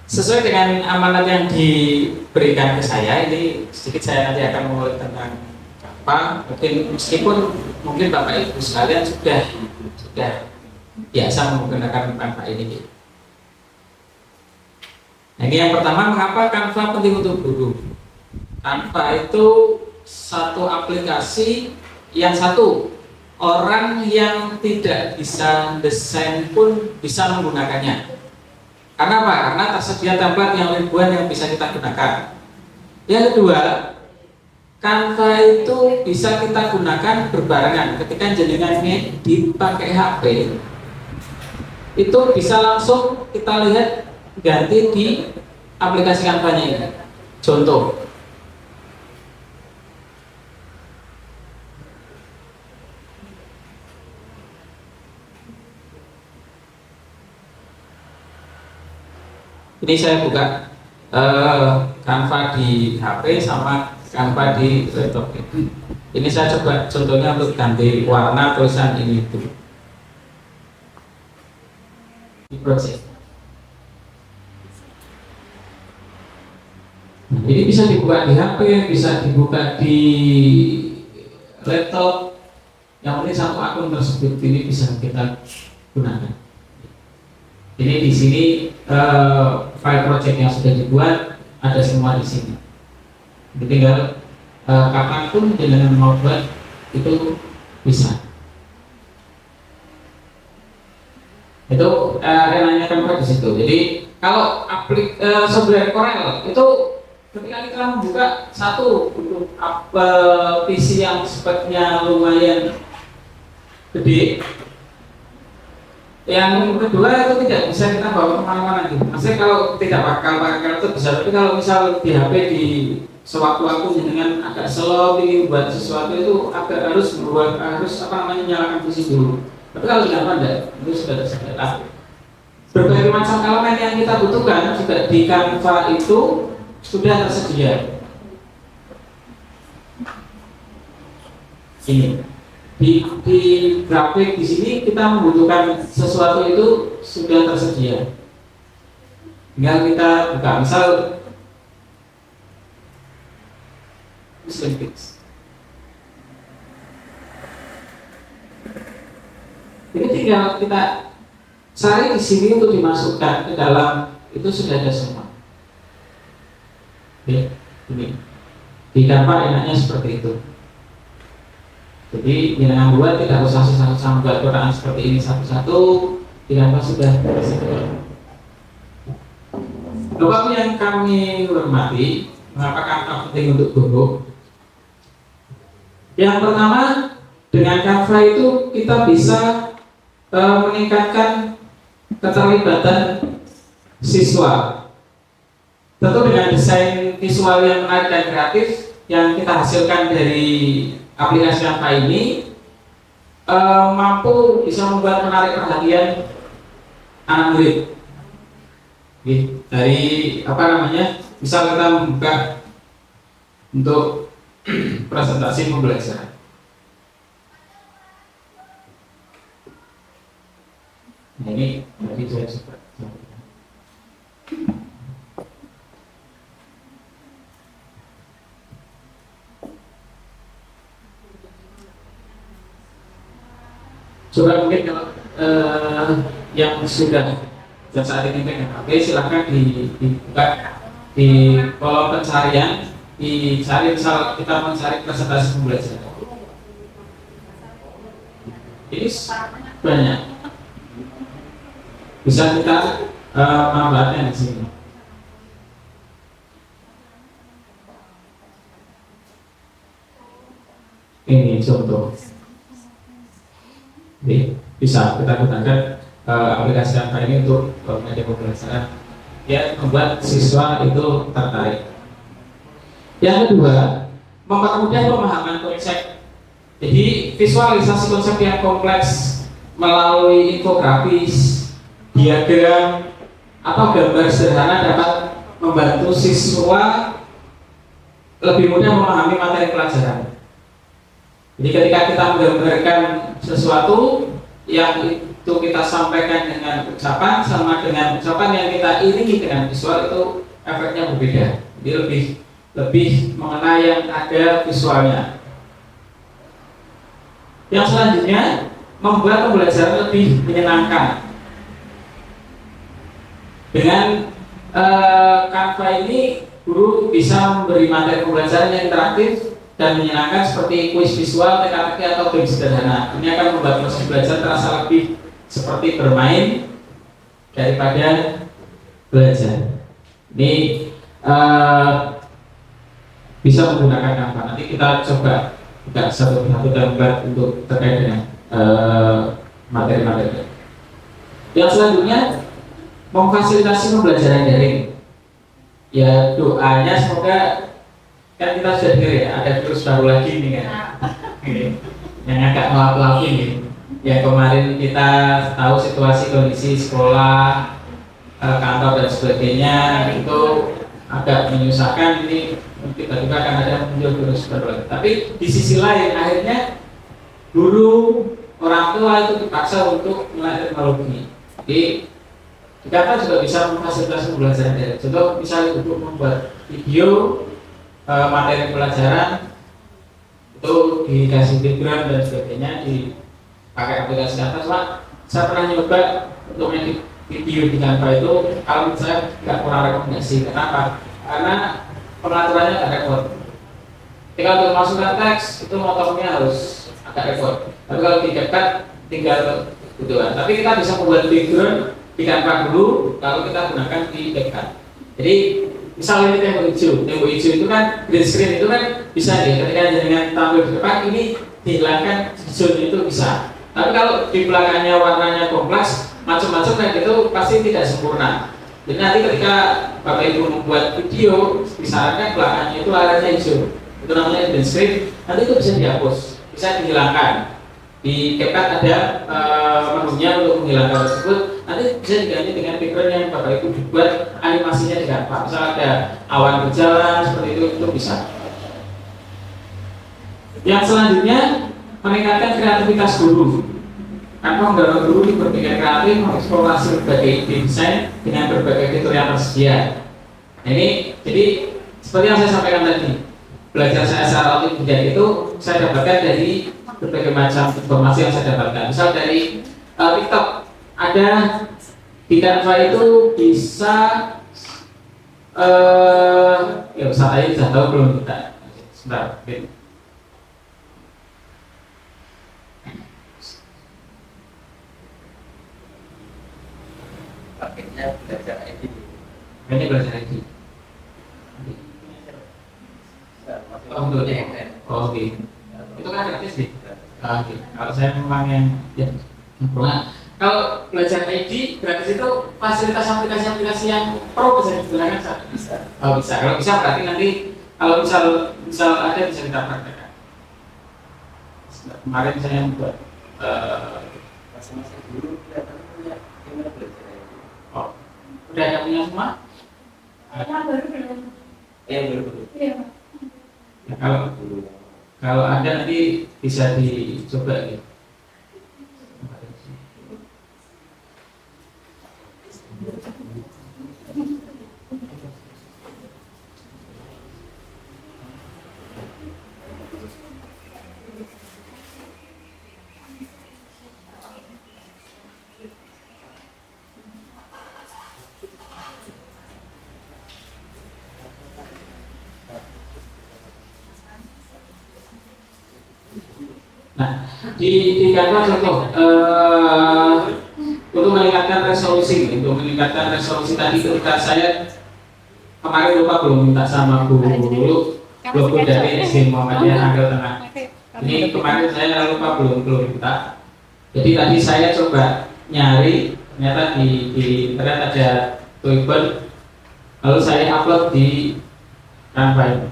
Speaker 6: Sesuai dengan amanat yang diberikan ke saya, ini sedikit saya nanti akan mengulik tentang apa. Mungkin Bapak Ibu sekalian sudah biasa menggunakan Canva ini. Nah, ini yang pertama, mengapa Canva penting untuk guru? Canva itu satu aplikasi yang orang yang tidak bisa desain pun bisa menggunakannya. Karena apa? Karena tersedia template yang ribuan yang bisa kita gunakan. Yang kedua, Canva itu bisa kita gunakan berbarengan. Ketika jenengan ngedit pakai HP, itu bisa langsung kita lihat ganti di aplikasi Canva-nya ini. Contoh, Ini saya buka Canva di HP sama Canva di laptop. Ini saya coba contohnya untuk ganti warna tulisan ini itu di project. Ini bisa dibuka di HP, bisa dibuka di laptop. Yang penting satu akun tersebut ini bisa kita gunakan. Ini di sini file project yang sudah dibuat ada semua di sini. Jadi tinggal kapanpun dengan mau buat itu bisa. Itu enaknya Canva di situ. Jadi kalau software Corel itu ketika kita membuka satu untuk PC yang speknya lumayan gede, yang kedua itu tidak bisa kita bawa kemana-mana gitu. Maksudnya kalau tidak pakai itu bisa, tapi kalau misal di HP di sewaktu-waktu dengan agak slow ingin buat sesuatu itu agak harus nyalakan PC dulu. Tapi kalau tidak ada, itu sudah tersedia. Berbagai macam elemen yang kita butuhkan juga di Canva itu sudah tersedia. Ini di grafik di sini kita membutuhkan sesuatu itu sudah tersedia. Tinggal kita buka, misal Muslim Fix. Ini tinggal kita cari di sini untuk dimasukkan ke dalam, itu sudah ada semua. Oke, ini di Canva enaknya seperti itu. Jadi yang buat tidak usah susah-susah membuat kotaan seperti ini satu-satu, di Canva sudah tersedia. Bapak yang kami hormati, mengapa Canva penting untuk guru? Yang pertama, dengan Canva itu kita bisa meningkatkan keterlibatan siswa. Tentu dengan desain visual yang menarik dan kreatif yang kita hasilkan dari aplikasi Canva ini mampu bisa membuat menarik perhatian anak murid. Dari misal kita membuka untuk presentasi pembelajaran. Nah, ini tadi saya coba. Coba mungkin kalau yang sudah dan saat ini pengen HP, silahkan dibuka di kolom pencarian, dicari misal kita mencari presentasi pembelajaran. Ini banyak. Bisa kita manfaatkan di sini. Ini contoh. Jadi, bisa kita gunakan aplikasi Canva ini untuk media pembelajaran ya, membuat siswa itu tertarik. Yang kedua, mempermudah pemahaman konsep. Jadi visualisasi konsep yang kompleks melalui infografis, diagram atau gambar sederhana dapat membantu siswa lebih mudah memahami materi pelajaran. Jadi ketika kita menggambarkan sesuatu yang itu kita sampaikan dengan ucapan sama dengan ucapan yang kita iringi dengan visual, itu efeknya berbeda. Jadi lebih mengenai yang ada visualnya. Yang selanjutnya, membuat pembelajaran lebih menyenangkan. Dengan Canva ini, guru bisa memberi materi pembelajaran yang interaktif dan menyenangkan seperti kuis visual, teka-teki atau game sederhana. Ini akan membuat proses belajar terasa lebih seperti bermain daripada belajar. Ini bisa menggunakan Canva. Nanti kita coba buka satu gambar untuk terkait dengan materi-materi. Yang selanjutnya, memfasilitasi pembelajaran daring. Ya, doanya semoga, kan kita sudah dengar ya, ada virus baru lagi nih kan, yang agak melapuk-lapuk ini. Ya, kemarin kita tahu situasi kondisi sekolah kantor dan sebagainya itu agak menyusahkan. Ini tiba-tiba akan ada muncul virus baru lagi. Tapi di sisi lain akhirnya guru, orang tua itu dipaksa untuk melek teknologi. Jadi kita juga bisa memfasilitasi pembelajaran daring. Contoh misalnya untuk membuat video materi pelajaran itu dikasih background dan sebagainya, dipakai aplikasi Canva. Cuma saya pernah nyoba untuk edit video di Canva itu, kalau saya nggak kurang rekomendasi. Kenapa? Karena pengaturannya agak repot. Ketika untuk masukkan teks itu motongnya harus agak repot. Tapi kalau di CapCut tinggal kebutuhan. Tapi kita bisa membuat background di Canva dulu, lalu kita gunakan di CapCut. Jadi misalnya ini tembok hijau itu kan green screen itu kan bisa deh, ketika dengan tampil di depan ini dihilangkan hijaunya itu bisa. Tapi kalau di belakangnya warnanya kompleks macam-macam kan itu pasti tidak sempurna. Jadi nanti ketika Bapak Ibu membuat video, disarankan belakangnya itu warnanya hijau. Itu namanya green screen. Nanti itu bisa dihapus, bisa dihilangkan. Di CapCut ada menunya untuk menghilangkan tersebut. Nanti bisa diganti dengan background yang Bapak Ibu dibuat animasinya di Canva. Misal ada awan berjalan seperti itu bisa. Yang selanjutnya meningkatkan kreativitas guru. Canva mendorong guru berpikir kreatif, mengeksplorasi berbagai ide desain dengan berbagai fitur yang tersedia. Nah, ini jadi seperti yang saya sampaikan tadi, belajar saya secara otodidak itu saya dapatkan dari berbagai macam informasi yang saya dapatkan. Misal dari TikTok, ada di Canva itu bisa ya Ustaz Ayi sudah tahu belum kita? Sebentar.
Speaker 7: Pakainya belajar ID.
Speaker 6: Ini belajar ID. Oh, untuk oh, oke. Itu kan gratis nih. Oke. Kalau saya memang yang ya. Nah, kalau belajar ID gratis itu fasilitas aplikasi-aplikasi yang pro bisa digunakan saat bisa. Oh, bisa. Kalau bisa berarti nanti kalau misal ada bisa kita praktekkan. Kemarin saya membuat
Speaker 7: masing-masing guru kelihatan punya gimana belajar ID.
Speaker 6: oh, udah ada punya semua?
Speaker 3: Yang baru belum.
Speaker 7: Yang baru.
Speaker 3: Iya.
Speaker 6: Ya, kalau ada nanti bisa dicoba gitu. Nah, di Canva contoh untuk meningkatkan resolusi tadi ketika saya kemarin lupa belum minta sama Bu logo dari SD Muhammadiyah Anggal Tengah. Ini kemarin saya lupa belum minta. Jadi tadi saya coba nyari, ternyata di internet ada tulisan, lalu saya upload di Canva.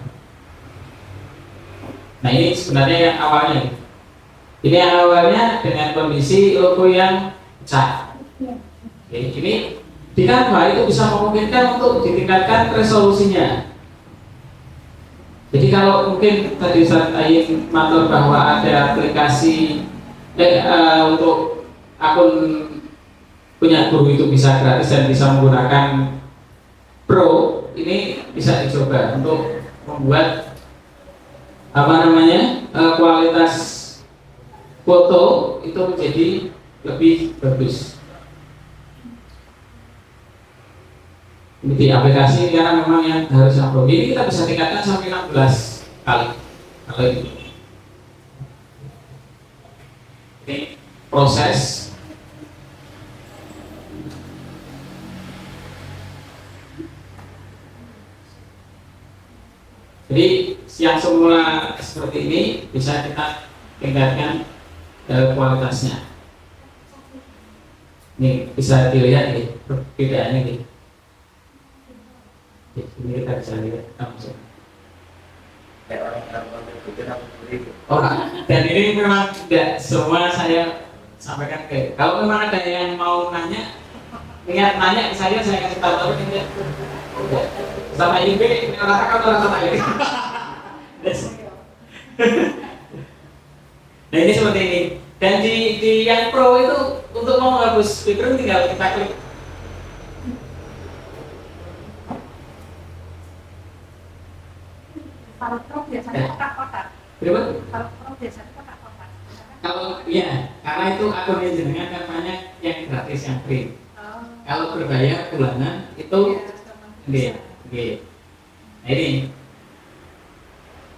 Speaker 6: Nah, ini sebenarnya yang awalnya. Ini yang awalnya dengan kondisi logo yang pecah. Oke, ini di Canva itu bisa memungkinkan untuk ditingkatkan resolusinya. Jadi kalau mungkin tadi Ustaz Ayin matur bahwa ada aplikasi untuk akun punya guru itu bisa gratis dan bisa menggunakan Pro, ini bisa dicoba untuk membuat kualitas foto itu menjadi lebih bagus. Ini di aplikasi karena memang yang harus upload ini kita bisa tingkatkan sampai 16 kali. Kalau ini proses jadi yang semula seperti ini bisa kita tingkatkan kualitasnya. Ini bisa dilihat nih perbedaannya nih. Ini kita bisa lihat langsung.
Speaker 7: Kayak orang berpikir apa beli.
Speaker 6: Oh, dan ini memang tidak semua saya sampaikan ke. Kalau memang ada yang mau nanya, ingat nanya ke saya kasih tahu tapi ingat sama IB rata rata ini. Nah ini seperti ini. Dan di yang pro itu untuk mau menghapus background tinggal kita klik.
Speaker 3: Kalau pro biasanya kotak-kotak.
Speaker 6: Berapa?
Speaker 3: Kalau pro biasanya kotak-kotak.
Speaker 6: Kalau ya, karena itu akunnya jenengan kan banyak yang gratis yang free. Kalau berbayar bulanan itu Oke. Nah ini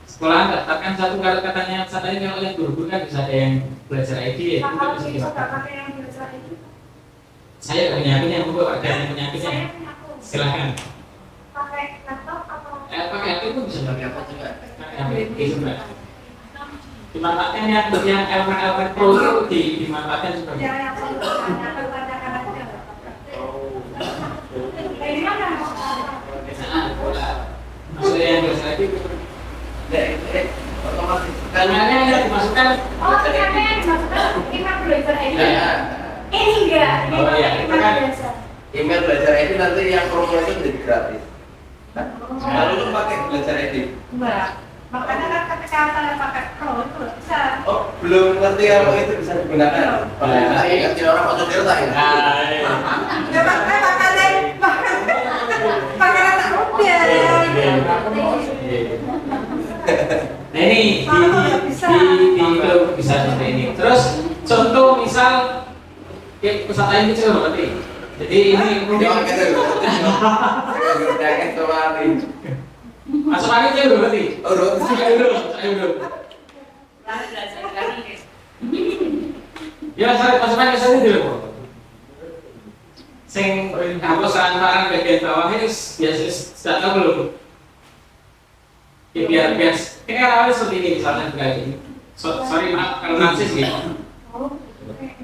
Speaker 6: sekolah daftarkan satu kalau katanya kalau yang guru kan bisa ada yang belajar ID ya, itu
Speaker 3: Kalau
Speaker 6: bisa
Speaker 3: bisa
Speaker 6: dipakai.
Speaker 3: pakai yang belajar itu.
Speaker 6: Saya nggak punya akunnya, Bu, ada yang punya akunnya.
Speaker 3: Saya punya akun.
Speaker 6: Silahkan.
Speaker 3: Pakai laptop atau
Speaker 6: Pakai HP pun bisa pakai apa juga. Pakai HP juga. Dimanfaatkan yang elemen-elemen pro itu dimanfaatkan juga.
Speaker 3: ya yang saya tanyakan aja. Ini kan yang
Speaker 6: Maksudnya yang belajar ID
Speaker 7: otomatis
Speaker 6: Tanyanya yang dimasukkan.
Speaker 3: oh ternyata yang dimasukkan email belajar ini.
Speaker 7: ya
Speaker 3: Ini enggak, ini
Speaker 6: Oh, iya,
Speaker 3: pakai
Speaker 6: itu
Speaker 3: email
Speaker 6: kan.
Speaker 3: biasa.
Speaker 7: email belajar ID nanti yang promo itu menjadi gratis. Lalu lu pakai belajar ID.
Speaker 3: Enggak. Makanya kan ketika saya pakai pro itu nggak bisa.
Speaker 7: Oh, belum ngerti kalau itu bisa digunakan. Nah, iya kasih orang foto delta ya.
Speaker 3: Ya makanya pakai anak muda.
Speaker 6: Nah ini di bisa seperti ini. Terus contoh misal pesawat lain kecil berarti. Jadi ini
Speaker 7: Jangan kita gunakan kembali.
Speaker 6: masuk angin kecil berarti.
Speaker 7: Oh,
Speaker 6: Saya belum. Ya saya masuk angin saya dulu. Sing hapus saran bagian bawah ini biasa sudah tahu belum? Ya, biar ini kan awalnya seperti ini misalnya kayak gini. Sorry maaf kalau narsis ya.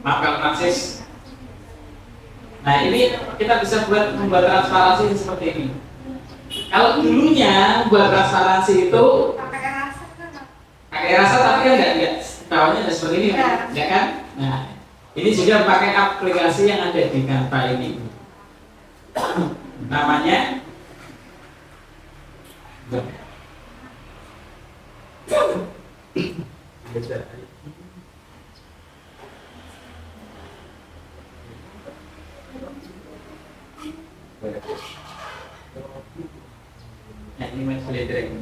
Speaker 6: Maaf kalau narsis. Nah ini kita bisa membuat transparansi seperti ini. Kalau dulunya buat transparansi itu pakai rasa tapi kan enggak bawahnya ada seperti ini ya kan? Nah ini juga pakai aplikasi yang ada di Canva ini. Namanya nah, ini mas belajar ini.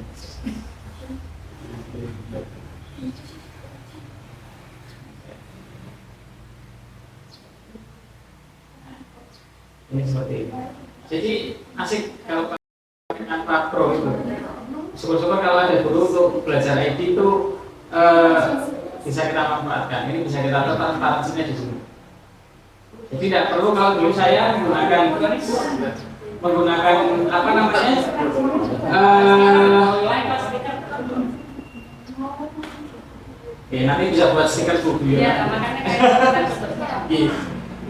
Speaker 6: Ini seperti ini. Jadi asik kalau pakai Canva Pro itu. Syukur-syukur kalau ada guru untuk belajar ID itu bisa kita manfaatkan. Ini bisa kita atur transparansinya di sini. Jadi tidak perlu kalau dulu saya menggunakan apa namanya? Ya nanti bisa buat stiker buku ya.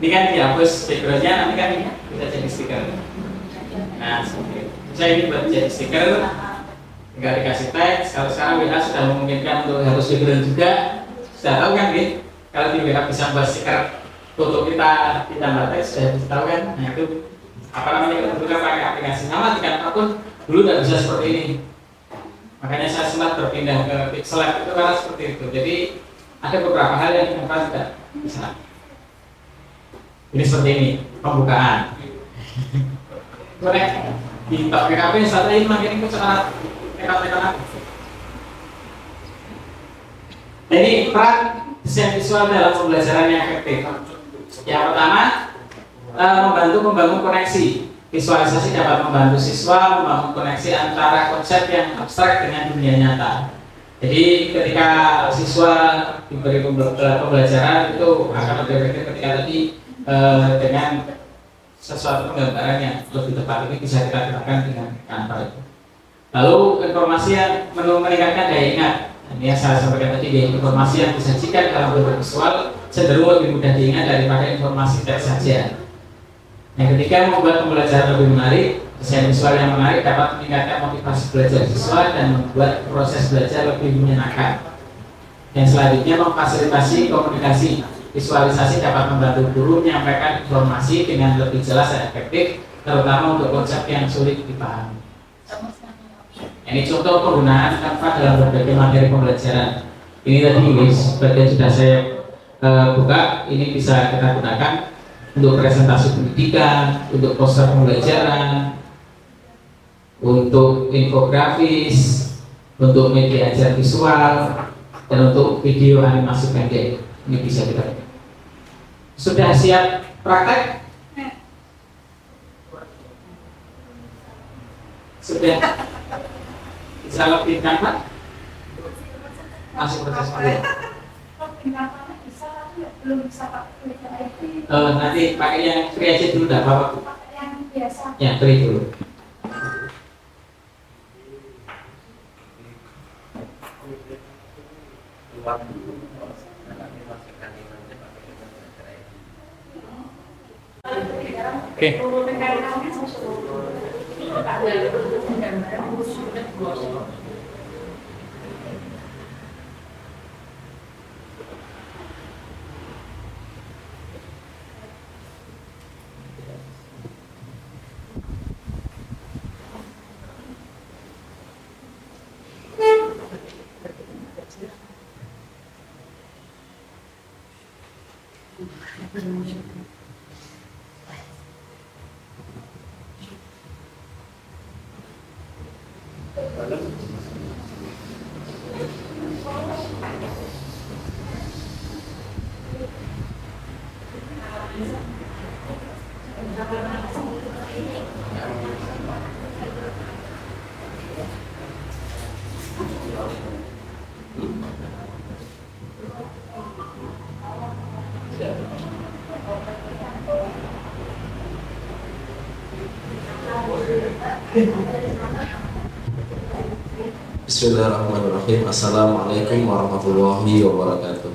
Speaker 6: Ini kan dihapus backgroundnya, nanti kan bisa jadi stiker. Nah, seperti itu. Saya ini buat jadi stiker, tinggal dikasih teks. Kalau sekarang WA sudah memungkinkan untuk harus background juga, sudah tahu kan, gitu? Kalau di WA bisa buat stiker foto kita ditambah teks, sudah tahu kan? Nah itu apa namanya kita butuhkan pakai aplikasi sama dengan apapun dulu tidak bisa seperti ini. Makanya saya sempat berpindah ke Pixel itu karena seperti itu. Jadi ada beberapa hal yang kita tidak bisa. Ini seperti ini pembukaan. Boleh di PKP saat ini makin ikut sekarang TK. Jadi peran desain visual dalam pembelajaran yang efektif. Yang pertama membantu membangun koneksi. Visualisasi dapat membantu siswa membangun koneksi antara konsep yang abstrak dengan dunia nyata. Jadi ketika siswa diberi pembelajaran itu akan lebih efektif ketika tadi dengan sesuatu penggambaran yang lebih tepat ini bisa kita gunakan dengan Canva itu. Lalu informasi yang meningkatkan daya ingat. Ini yang saya sampaikan tadi, informasi yang disajikan dalam bentuk visual cenderung lebih mudah diingat daripada informasi teks saja. Yang ketiga, membuat pembelajaran lebih menarik. Desain visual yang menarik dapat meningkatkan motivasi belajar siswa dan membuat proses belajar lebih menyenangkan. Yang selanjutnya, memfasilitasi komunikasi. visualisasi dapat membantu guru menyampaikan informasi dengan lebih jelas dan efektif, terutama untuk konsep yang sulit dipahami. Ini contoh penggunaan Canva dalam berbagai materi pembelajaran. Ini tadi sebagian sudah saya buka. Ini bisa kita gunakan untuk presentasi pendidikan, untuk poster pembelajaran, untuk infografis, untuk media ajar visual, dan untuk video animasi pendek. Ini bisa kita. Sudah siap praktek? Sudah bisa lebih gampang? Masih proses dulu.
Speaker 3: Bisa tapi belum bisa pakai IT.
Speaker 6: Nanti pakai yang free aja dulu, enggak apa-apa.
Speaker 3: Pakai yang biasa.
Speaker 6: Ya, free dulu. Oke.
Speaker 8: Bismillahirrahmanirrahim. Assalamualaikum warahmatullahi wabarakatuh.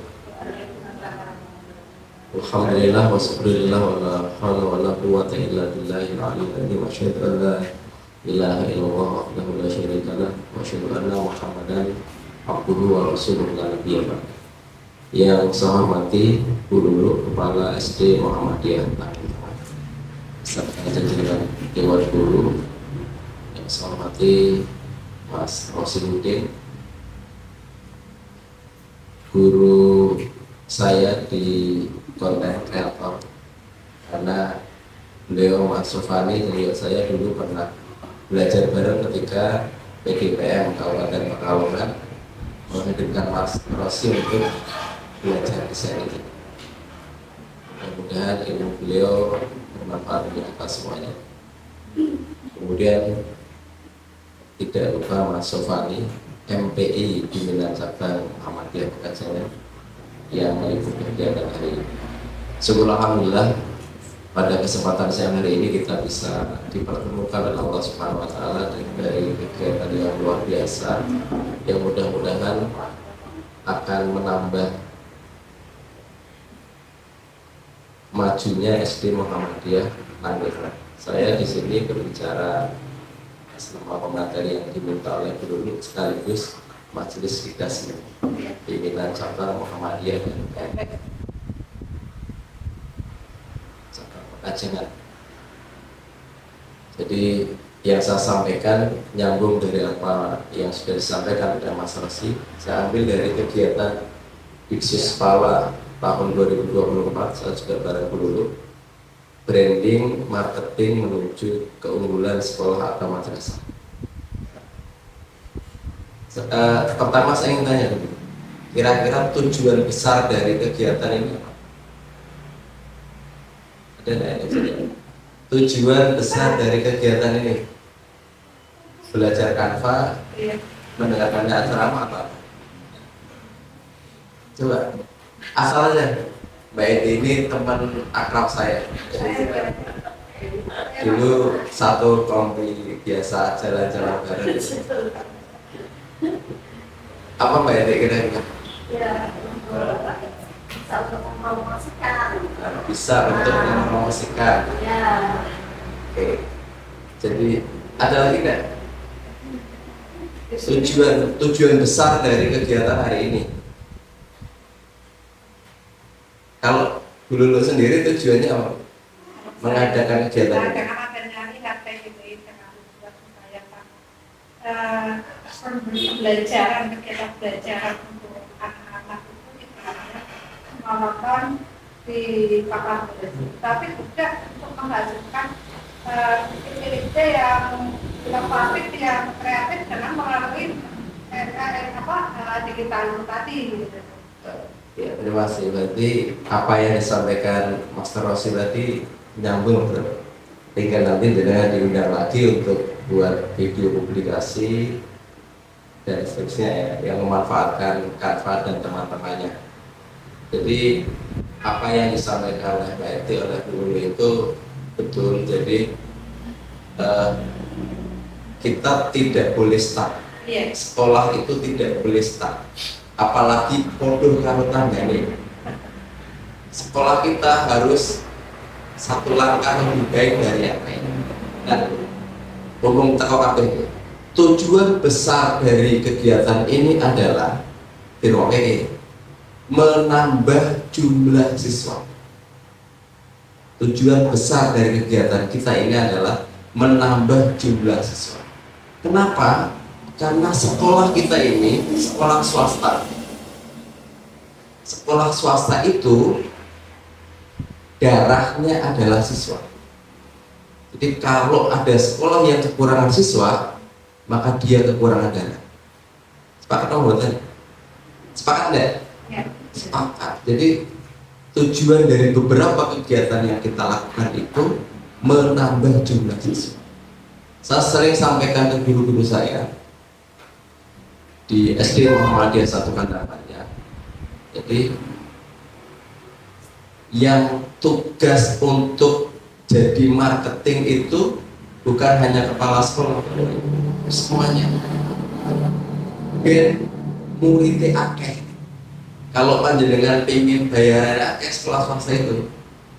Speaker 8: Alhamdulillah wa syukurillah wa la hawla wa la quwwata illa billahil aliyyil azim. Wa asyhadu an la ilaha illallah wahdahu la syarika lah wa asyhadu anna Muhammadan abduhu wa rasuluhu la nabiyya ba'd. Yang saya hormati Guru Kepala SD Muhammadiyah serta jajaran Dewan Guru, yang saya hormati Mas Rosinuddin, guru saya di konten kreator, karena beliau Mas Sofani dan saya dulu pernah belajar bareng ketika PDPM Kabupaten Pekalongan menghadirkan Mas Rosi untuk belajar desain ini. Mudah-mudahan ilmu beliau bermanfaat bagi kita semuanya. Kemudian tidak lupa Mas Sofani, MPI Pimpinan Cabang Muhammadiyah Pekanbaru yang mengikuti kegiatan hari ini. Syukur alhamdulillah pada kesempatan siang hari ini kita bisa dipertemukan oleh Allah Subhanahu wa taala dari kegiatan yang luar biasa yang mudah-mudahan akan menambah majunya SD Muhammadiyah Nanggeran. Saya di sini berbicara selama pemateri yang diminta oleh guru sekaligus majelis dikasih pimpinan cabang Muhammadiyah dan cabang Pekajengan. Jadi yang saya sampaikan nyambung dari apa yang sudah disampaikan oleh Mas Rosi. Saya ambil dari kegiatan Diksus Pala tahun 2024. Saya juga bareng dulu branding marketing menuju keunggulan sekolah atau madrasah. Pertama saya ingin tanya, kira-kira tujuan besar dari kegiatan ini apa? Ada nggak? Tujuan besar dari kegiatan ini belajar Canva, mendengarkan acara apa? Coba asal aja. Mbak Edi ini teman akrab saya. Dulu satu kompi biasa jalan-jalan bareng. Apa Mbak Edi kira-kira?
Speaker 3: Ya, bisa untuk mempromosikan.
Speaker 8: Bisa untuk mempromosikan.
Speaker 3: Ya.
Speaker 8: Oke. Jadi ada lagi nggak? Tujuan besar dari kegiatan hari ini. Kalau Bu Lulu sendiri tujuannya apa? Mengadakan kegiatan ini?
Speaker 3: Dengan adanya IHTGBI dengan tujuan supaya pembelajaran, kegiatan belajaran untuk anak-anak itu istilahnya monoton di papan tulis, tapi juga untuk menghasilkan ide-ide yang inovatif, yang kreatif dengan melalui digital tadi gitu.
Speaker 8: Ya, terima kasih. Berarti apa yang disampaikan Master Rosi tadi nyambung, bro. Tinggal nanti dengan diundang lagi untuk buat video publikasi dan seterusnya ya, yang memanfaatkan Canva dan teman-temannya. Jadi apa yang disampaikan oleh Mbak Eti, oleh Bu Lulu itu betul. Jadi kita tidak boleh stuck. Sekolah itu tidak boleh stuck. Apalagi podo karo tanggane. Sekolah kita harus satu langkah lebih baik dari yang lain. Nah, ngomong teko kabeh. Tujuan besar dari kegiatan ini adalah menambah jumlah siswa. Tujuan besar dari kegiatan kita ini adalah menambah jumlah siswa. Kenapa? Karena sekolah kita ini sekolah swasta. Sekolah swasta itu darahnya adalah siswa. Jadi kalau ada sekolah yang kekurangan siswa, maka dia kekurangan darah. Sepakat atau bukan? Sepakat enggak?
Speaker 3: Ya.
Speaker 8: Sepakat. Jadi tujuan dari beberapa kegiatan yang kita lakukan itu menambah jumlah siswa. Saya sering sampaikan ke guru-guru saya di SD Muhammadiyah 1 Kandapannya. Jadi yang tugas untuk jadi marketing itu bukan hanya kepala sekolah, semuanya. Ben muridnya akeh. Kalau panjenengan ingin bayaran akeh sekolah swasta itu,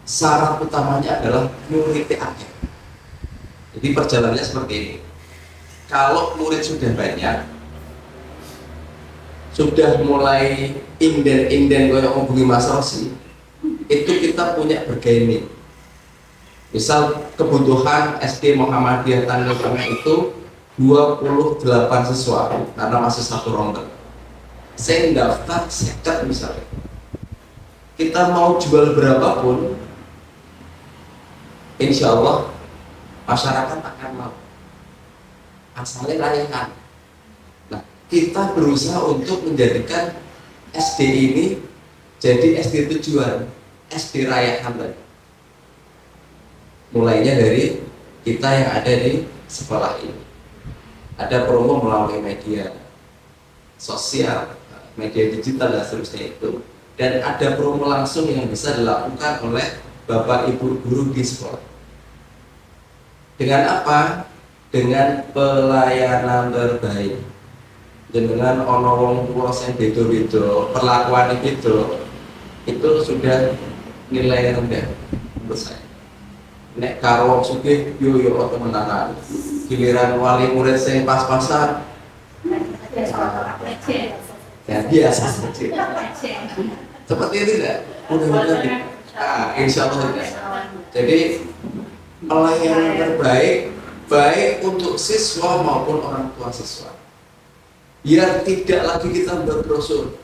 Speaker 8: syarat utamanya adalah muridnya akeh. Jadi perjalanannya seperti ini. Kalau murid sudah banyak, sudah mulai inden-inden kayak ngomongin Mas Rosi, itu kita punya bergaining. Misal kebutuhan SD Muhammadiyah Tanggal Tengah itu 28 siswa karena masih satu rontok. Saya daftar seket misalnya. Kita mau jual berapapun, insya Allah masyarakat akan mau. Asalnya layakan. Nah, kita berusaha untuk menjadikan SD ini jadi SD tujuan, SD rayakan tadi. Mulainya dari kita yang ada di sekolah ini. Ada promo melalui media sosial, media digital dan seterusnya itu. Dan ada promo langsung yang bisa dilakukan oleh Bapak Ibu guru di sekolah. Dengan apa? Dengan pelayanan terbaik. Dengan ono wong tua sing beda-beda, perlakuan itu sudah nilai rendah menurut saya. Nek karo sugih yo temenan. Giliran wali murid sing pas-pasan ya biasa saja. Seperti itu tidak? Mudah-mudahan. Insya Allah tidak. Jadi pelayanan terbaik baik untuk siswa maupun orang tua siswa. Biar tidak lagi kita berbrosur.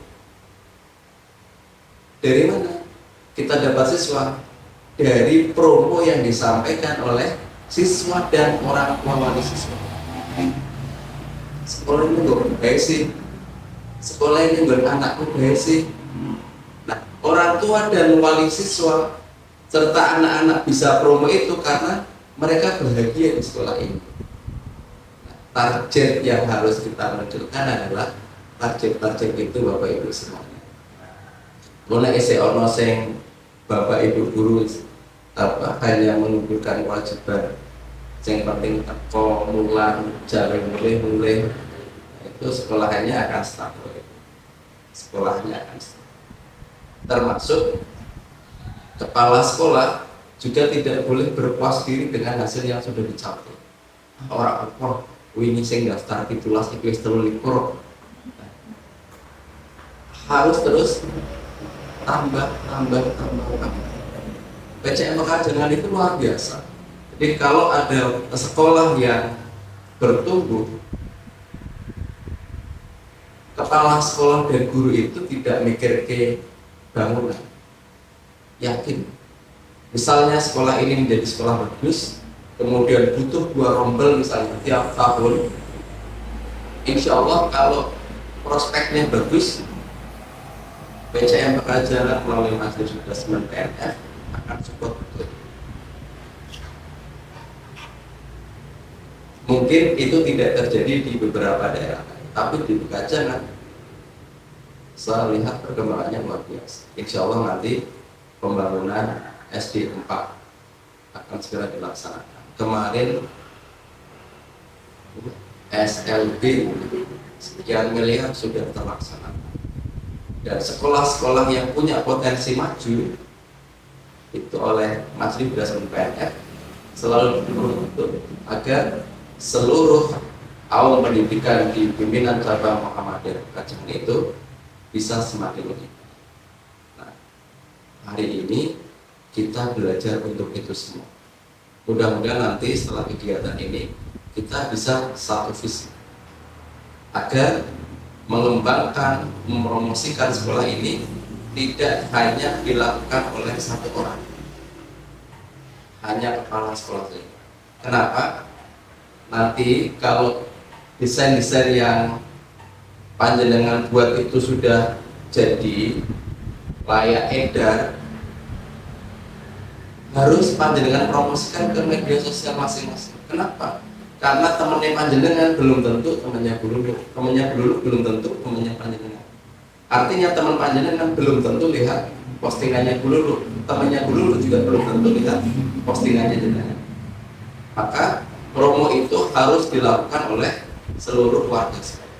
Speaker 8: Dari mana kita dapat siswa? Dari promo yang disampaikan oleh siswa dan orang tua wali siswa. Sekolah ini nggak baik sih. Sekolah ini nggak anakku baik sih. Nah, orang tua dan wali siswa serta anak-anak bisa promo itu karena mereka bahagia di sekolah ini. Nah, target yang harus kita munculkan adalah target itu Bapak Ibu semuanya. Mulai ono sing Bapak Ibu guru hanya menunjukkan kewajiban. Yang penting teko mulang jalan mulai itu sekolahnya akan stabil. Sekolahnya akan stabil. Termasuk kepala sekolah juga tidak boleh berpuas diri dengan hasil yang sudah dicapai. Orang apa ini sing daftar titulas itu 13 harus terus tambah. PCM Pekalongan itu luar biasa. Jadi kalau ada sekolah yang bertumbuh, kepala sekolah dan guru itu tidak mikir ke bangunan, yakin. Misalnya sekolah ini menjadi sekolah bagus, kemudian butuh 2 rombel misalnya tiap tahun, insya Allah kalau prospeknya bagus, PCM Pekalongan melalui Majelis Manajemen PNF akan support betul. Mungkin itu tidak terjadi di beberapa daerah, tapi di Pekalongan saya lihat perkembangannya luar biasa. Insya Allah nanti pembangunan SD 4 akan segera dilaksanakan. Kemarin SLB sekian miliar sudah terlaksana. Dan sekolah-sekolah yang punya potensi maju itu oleh Majelis Manajemen PNF selalu dituntut agar seluruh awal pendidikan di pimpinan cabang Muhammadiyah Pekalongan itu bisa semakin lebih. Nah, hari ini kita belajar untuk itu semua. Mudah-mudahan nanti setelah kegiatan ini kita bisa satu visi agar mengembangkan, mempromosikan sekolah ini tidak hanya dilakukan oleh satu orang, hanya kepala sekolah saja. Kenapa? Nanti kalau desain-desain yang panjenengan buat itu sudah jadi layak edar, harus panjenengan promosikan ke media sosial masing-masing. Kenapa? Karena temannya panjenengan belum tentu temannya Bululu belum tentu temannya panjenengan. Artinya teman panjenengan belum tentu lihat postingannya Bululu, temannya Bululu juga belum tentu lihat postingannya jenengan. Maka promo itu harus dilakukan oleh seluruh warga sekolah.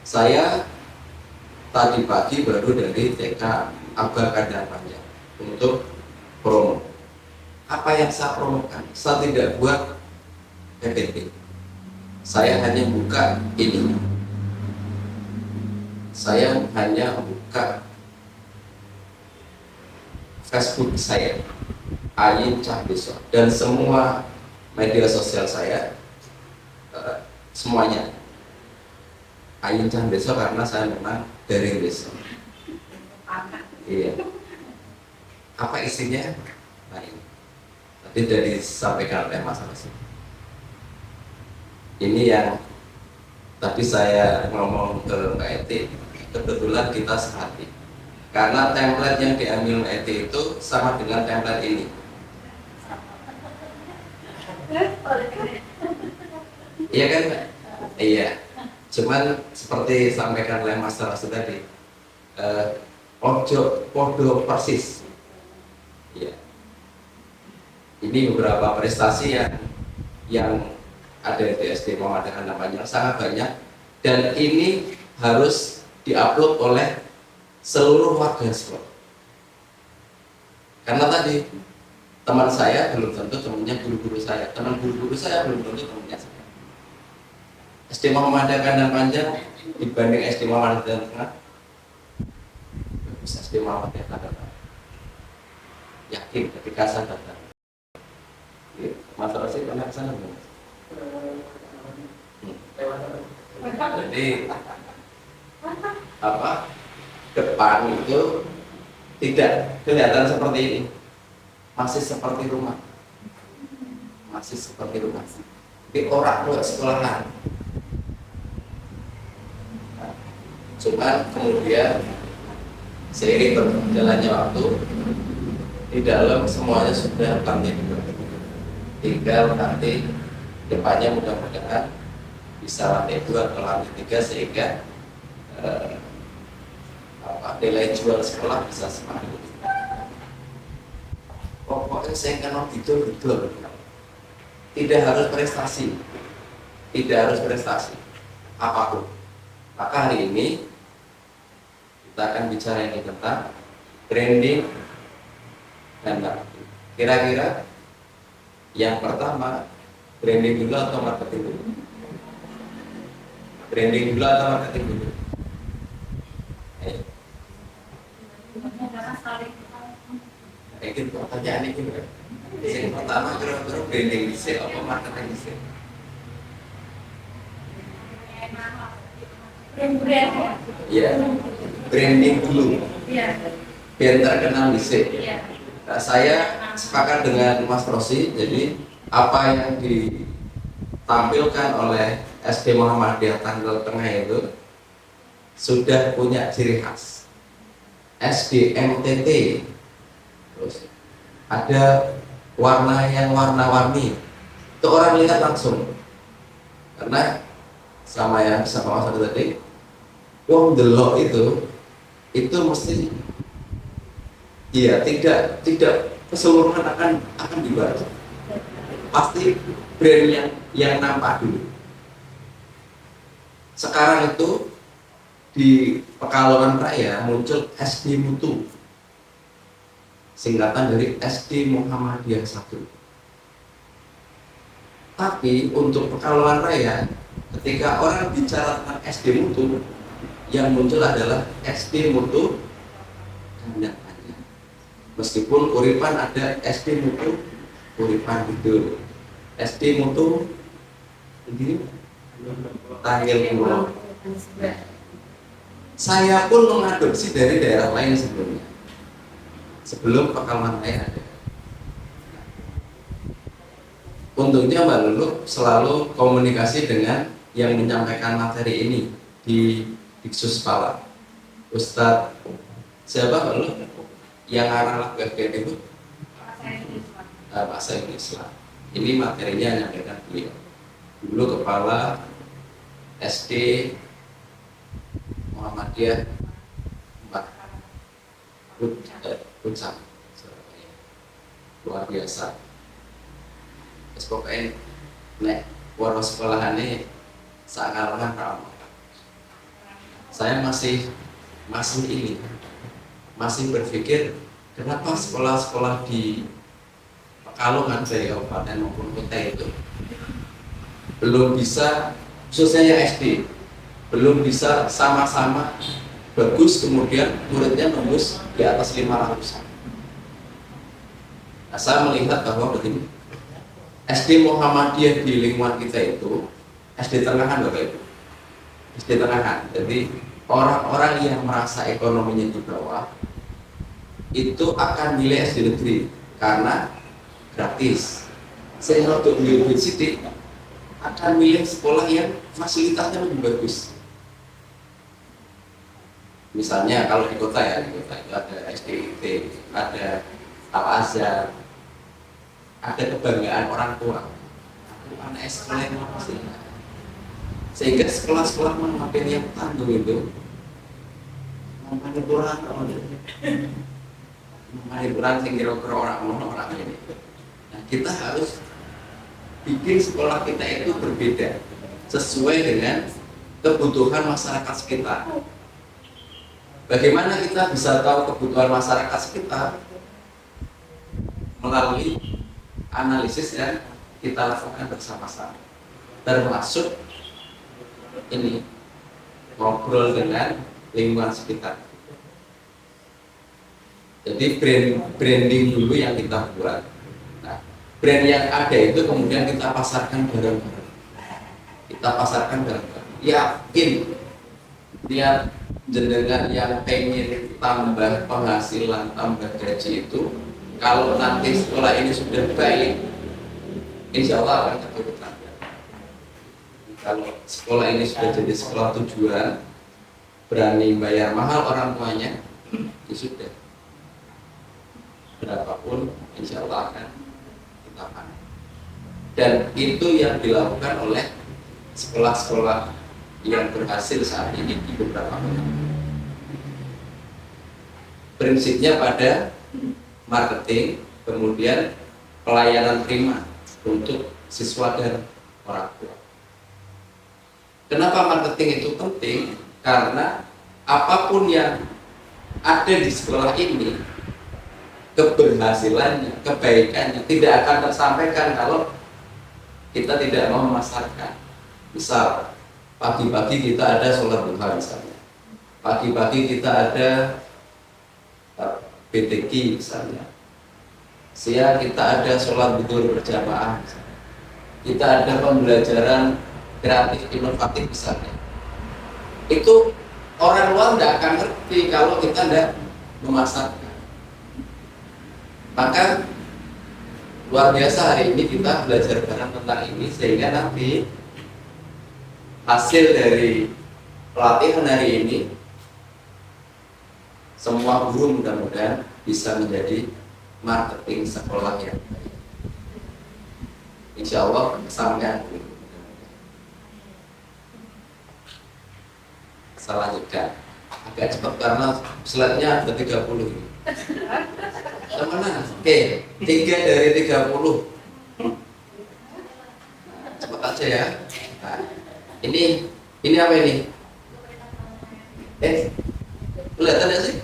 Speaker 8: Saya tadi pagi baru dari TK Aba Kandang Panjang untuk promo. Apa yang saya promokan? Saya tidak buat PPT. Saya hanya buka ini. Saya hanya buka Facebook saya, Ayin Cah Besok, dan semua media sosial saya, semuanya Ayin Cah Besok karena saya memang dari besok. Iya. Apa isinya? Nah ini tadi sudah disampaikan oleh Mas Rasul. Ini yang tadi saya ngomong ke Mbak Eti, kebetulan kita sehati karena template yang diambil Mbak Eti itu sama dengan template ini. Iya kan Mbak? Iya. Cuman seperti sampaikan oleh Mas Rasul tadi, ojo podo persis. Iya. Ini beberapa prestasi yang ada di SD Muhammadiyah Kandang Panjang sangat banyak, dan ini harus diupload oleh seluruh warga sekolah. Karena tadi teman saya belum tentu temannya guru-guru saya, teman guru-guru saya belum tentu temannya saya. SD Muhammadiyah Kandang Panjang dibanding SD Muhammadiyah Tengah, SD Muhammadiyah Kandang Panjang. Yakin ketika saya datang. Masalah sih pernah kesana belum? Jadi apa? Depan itu tidak kelihatan seperti ini, masih seperti rumah, Di orang tua sekolahan. Cuman kemudian seiring berjalannya waktu, di dalam semuanya sudah lantai 2. Tinggal nanti depannya mudah-mudahan bisa lantai 2 atau lantai 3 sehingga nilai jual sekolah bisa semakin lebih. Pokoknya saya kenal betul. Tidak harus prestasi apapun. Maka hari ini kita akan bicara ini tentang branding dan marketing. Kira-kira yang pertama, branding dulu atau marketing dulu? Branding dulu atau marketing dulu?
Speaker 7: Ini pertanyaan ini kan. Yang pertama kira-kira branding bisa apa marketing bisa?
Speaker 3: Brand.
Speaker 7: Iya, branding dulu.
Speaker 3: Iya.
Speaker 7: Biar terkenal bisa.
Speaker 3: Iya.
Speaker 7: Nah, saya sepakat dengan Mas Rosi. Jadi apa yang ditampilkan oleh SD Muhammadiyah Tanggal Tengah itu sudah punya ciri khas. SD MTT, terus ada warna yang warna-warni, itu orang lihat langsung. Karena sama yang sama Mas tadi, wong delok itu mesti, iya, tidak keseluruhan akan dibaca. Pasti brand yang nampak dulu. Sekarang itu di Pekalongan Raya muncul SD Mutu, singkatan dari SD Muhammadiyah 1. Tapi untuk Pekalongan Raya, ketika orang bicara tentang SD Mutu, yang muncul adalah SD Mutu Kandang Panjang. Meskipun Uripan ada SD Mutu Uripan itu, SD Mutu ini Tanggil Pulau. Saya pun mengadopsi dari daerah lain sebelumnya, sebelum Pekalongan Raya ada. Untungnya Mbak Lulu selalu komunikasi dengan yang menyampaikan materi ini di Diksus Pala. Ustadz siapa Mbak Lulu? Yang arah lagu itu? Pak Saiful Islam. Ini materinya menyampaikan beliau. Dulu kepala SD Muhammadiyah 4 Puncak, luar biasa. Terus pokoknya nek waro sekolahane sakalahan ramah. Saya masih berpikir kenapa sekolah-sekolah di Pekalongan dari kabupaten maupun kota itu belum bisa, khususnya yang SD, belum bisa sama-sama bagus, kemudian muridnya tembus di atas 500. Nah, saya melihat bahwa begini, SD Muhammadiyah di lingkungan kita itu SD tengahan Bapak Ibu, SD tengahan. Jadi orang-orang yang merasa ekonominya di bawah itu akan milih SD negeri karena gratis. Sehingga untuk milih sidik akan milih sekolah yang fasilitasnya lebih bagus. Misalnya kalau di kota itu ada SDIT, ada Al-Azhar, ada kebanggaan orang tua, anak sekolah yang fasilitas. Sehingga sekolah-sekolah makin yang tanggung itu makin kurang sehingga orang ini. Nah, kita harus bikin sekolah kita itu berbeda sesuai dengan kebutuhan masyarakat sekitar. Bagaimana kita bisa tahu kebutuhan masyarakat sekitar? Melalui analisis yang kita lakukan bersama-sama, termasuk ini ngobrol dengan lingkungan sekitar. Jadi branding dulu yang kita buat. Nah, brand yang ada itu kemudian kita pasarkan bareng-bareng. Yakin lihat jenengan yang pengen tambah penghasilan, tambah gaji itu, kalau nanti sekolah ini sudah baik, insya Allah akan keturunan. Kalau sekolah ini sudah jadi sekolah tujuan, berani bayar mahal orang tuanya, ya sudah. Berapapun insya Allah akan kita panen. Dan itu yang dilakukan oleh sekolah-sekolah yang berhasil saat ini di beberapa kota. Prinsipnya pada marketing, kemudian pelayanan prima untuk siswa dan orang tua. Kenapa marketing itu penting? Karena apapun yang ada di sekolah ini, keberhasilannya, kebaikannya tidak akan tersampaikan kalau kita tidak mau memasarkan. Misal pagi-pagi kita ada sholat duha misalnya, pagi-pagi kita ada BTQ misalnya. Siang kita ada sholat zuhur berjamaah misalnya. Kita ada pembelajaran kreatif inovatif misalnya. Itu orang luar tidak akan ngerti kalau kita tidak memasarkan. Maka luar biasa hari ini kita belajar bareng tentang ini sehingga nanti hasil dari pelatihan hari ini semua guru mudah-mudahan bisa menjadi marketing sekolah yang baik. Insya Allah kesannya. Selanjutnya agak cepat karena slide-nya ada 30 ini. Mana? Oke, 3 dari 30. Cepat aja ya. Nah, ini apa ini? Kelihatan ya sih?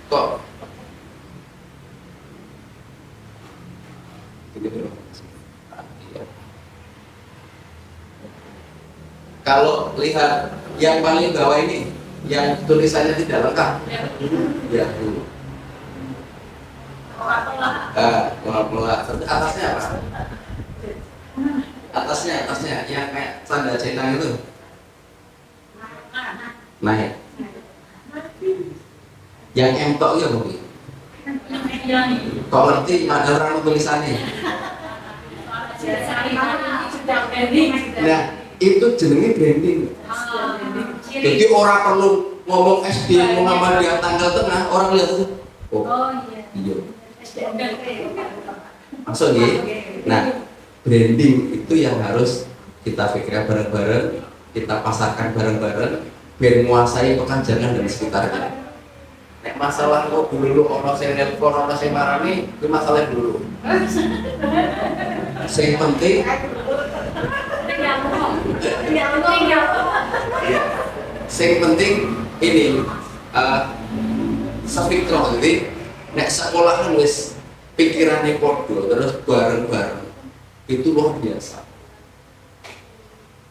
Speaker 7: Kok? Kalau lihat yang paling bawah ini, yang tulisannya tidak lengkap, ya dulu. Atasnya apa? Atasnya yang kayak tanda centang itu. Naik. Yang entok ya mungkin. Kok ngerti ada orang tulisannya? Nah, itu jenenge branding. Jadi orang perlu ngomong SD Muhammadiyah tanggal tengah, orang lihat itu. Oh iya. Maksudnya, nah branding itu yang harus kita pikirkan bareng-bareng, kita pasarkan bareng-bareng, biar menguasai Pekanjangan dan sekitarnya. Nek masalah kok dulu orang sing nelpon, orang sing marani, itu masalah dulu. Sing penting sing penting ini sepikro, jadi nek sekolah wis pikirannya podo terus bareng-bareng itu luar biasa.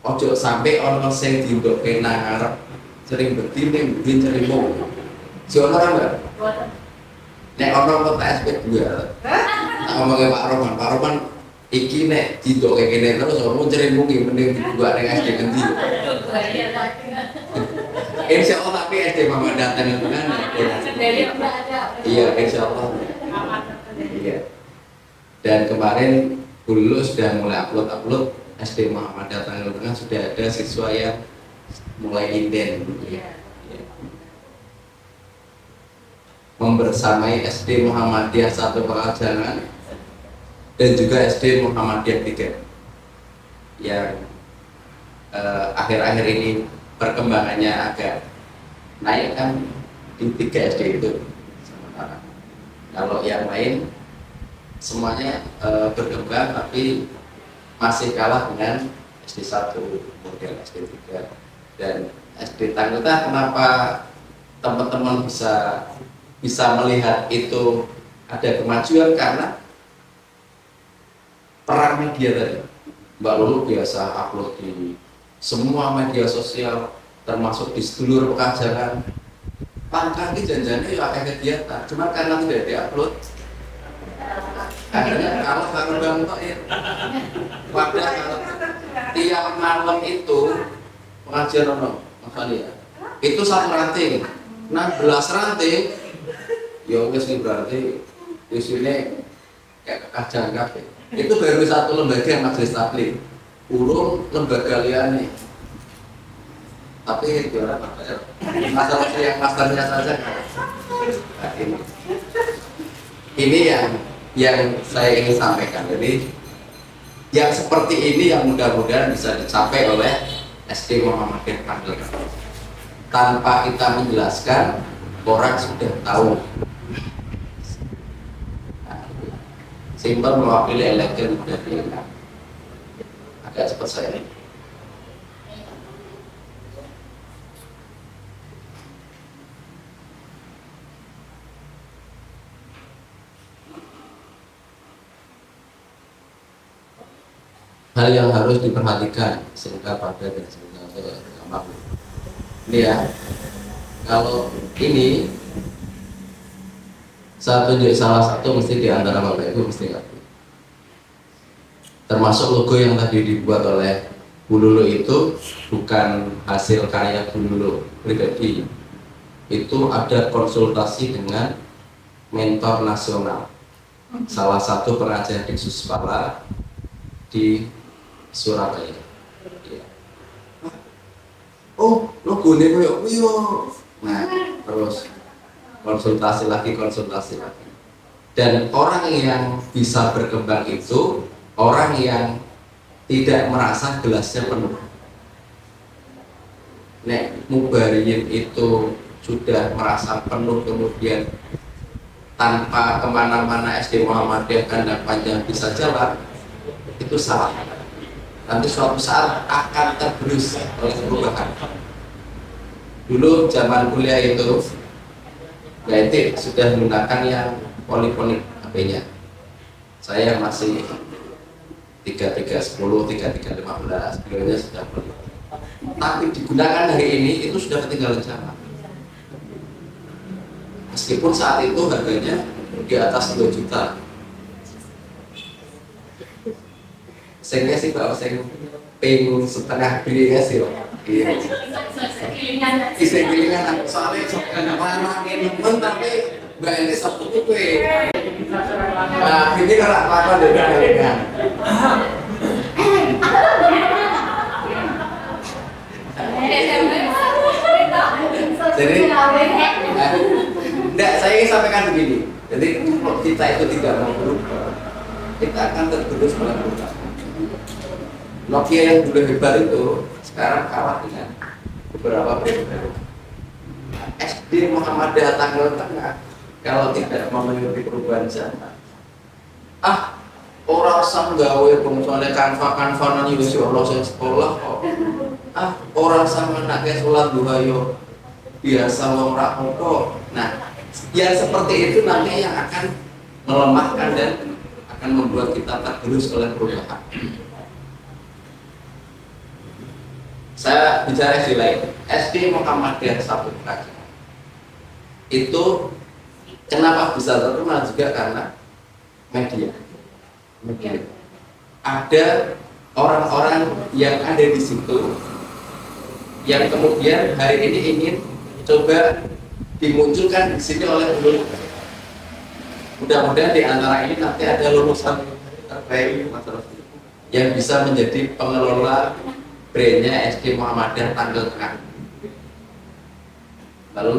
Speaker 7: Ojo sampai orang sing dindoke nang arep sering bertinding bikin cerimo. Si orang enggak? Nek orang kok TSP 2. Ngomongnya Pak Roman iki nek dindoke kene terus orang cerimo ki mending dibuat ning SD endi. Insya Allah tapi SD Mama datang itu kan. Iya, insya Allah. Iya. Dan kemarin dulu sudah mulai upload SD Muhammadiyah Tanggal Tengah sudah ada siswa yang mulai inden. Ya. Membersamai SD Muhammadiyah 1 Pekanjangan dan juga SD Muhammadiyah 3 yang akhir-akhir ini perkembangannya agak naik kan di 3 SD itu sementara. Kalau yang lain semuanya berkembang tapi masih kalah dengan SD 1 model SD 3 dan SD Tanggal Tengah. Kenapa teman-teman bisa melihat itu ada kemajuan karena peran media tadi. Mbak Lulu biasa upload di semua media sosial termasuk di sedulur Pekanjangan. Pangkal ini janjiannya ya kayak kegiatan, cuma karena tidak diupload akhirnya kalau Bang Toir wadah kalau tiap malam itu pengajian Mas ya itu 1 ranting 16 ranting ya wis berarti isinya kayak Pekanjangan kabeh. Itu baru 1 lembaga yang majelis taklim, urung lembaga liane. Tapi juara apa ya? Masalah yang masternya saja. Nah, ini yang saya ingin sampaikan. Jadi yang seperti ini yang mudah-mudahan bisa dicapai oleh SD Muhammadiyah Tanggal Tengah. Tanpa kita menjelaskan, orang sudah tahu. Simpel mewakili elegan dari agak cepat saya ini. Hal yang harus diperhatikan sehingga pada dan sehingga gampang. Ini ya, kalau ini
Speaker 8: Saya tunjuk salah satu mesti di antara Bapak Ibu mesti ngerti. Termasuk logo yang tadi dibuat oleh Bu Lulu itu bukan hasil karya Bu Lulu pribadi. Itu ada konsultasi dengan mentor nasional, salah satu pengajar di Suspala di Surabaya. Ya. Oh, logo ini koyo yo. Nah, terus konsultasi lagi. Dan orang yang bisa berkembang itu orang yang tidak merasa gelasnya penuh. Nek Mubariyin itu sudah merasa penuh kemudian tanpa kemana-mana SD Muhammadiyah kandang panjang bisa jalan, itu salah. Nanti suatu saat akan tergerus oleh perubahan. Dulu zaman kuliah itu Gaiti sudah menggunakan yang polifonik HP-nya. Saya masih 3310, 3315, beliaunya sudah polifonik. Tapi digunakan hari ini itu sudah ketinggalan zaman. Meskipun saat itu harganya di atas 2 juta. Saya sih kalau saya ping setengah belinya sih loh. Iya. Isi gilingan soalnya soalnya lama ini pun tapi mbak ini satu kue. Nah ini kalau lama dari gilingan. Jadi, enggak, saya ingin sampaikan begini. Jadi kalau kita itu tidak mau berubah, kita akan tergerus oleh perubahan. Nokia yang sudah hebat itu sekarang kalah dengan beberapa brand baru. SD Muhammadiyah Tanggal Tengah kalau tidak memiliki perubahan zaman, orang sang gawe pengusahanya kanva nanti wis ora sing sekolah kok. Orang sang anaknya sholat duha yo biasa wong ra kok. Nah, yang seperti itu nanti yang akan melemahkan dan akan membuat kita tergerus oleh perubahan. Saya bicara SD lain, SD Muhammadiyah 1 Praja. Itu kenapa bisa terkenal juga karena media. Ada orang-orang yang ada di situ yang kemudian hari ini ingin coba dimunculkan di sini oleh guru. Mudah-mudahan di antara ini nanti ada lulusan terbaik yang bisa menjadi pengelola brandnya SD Muhammadiyah Tanggal Tengah. Lalu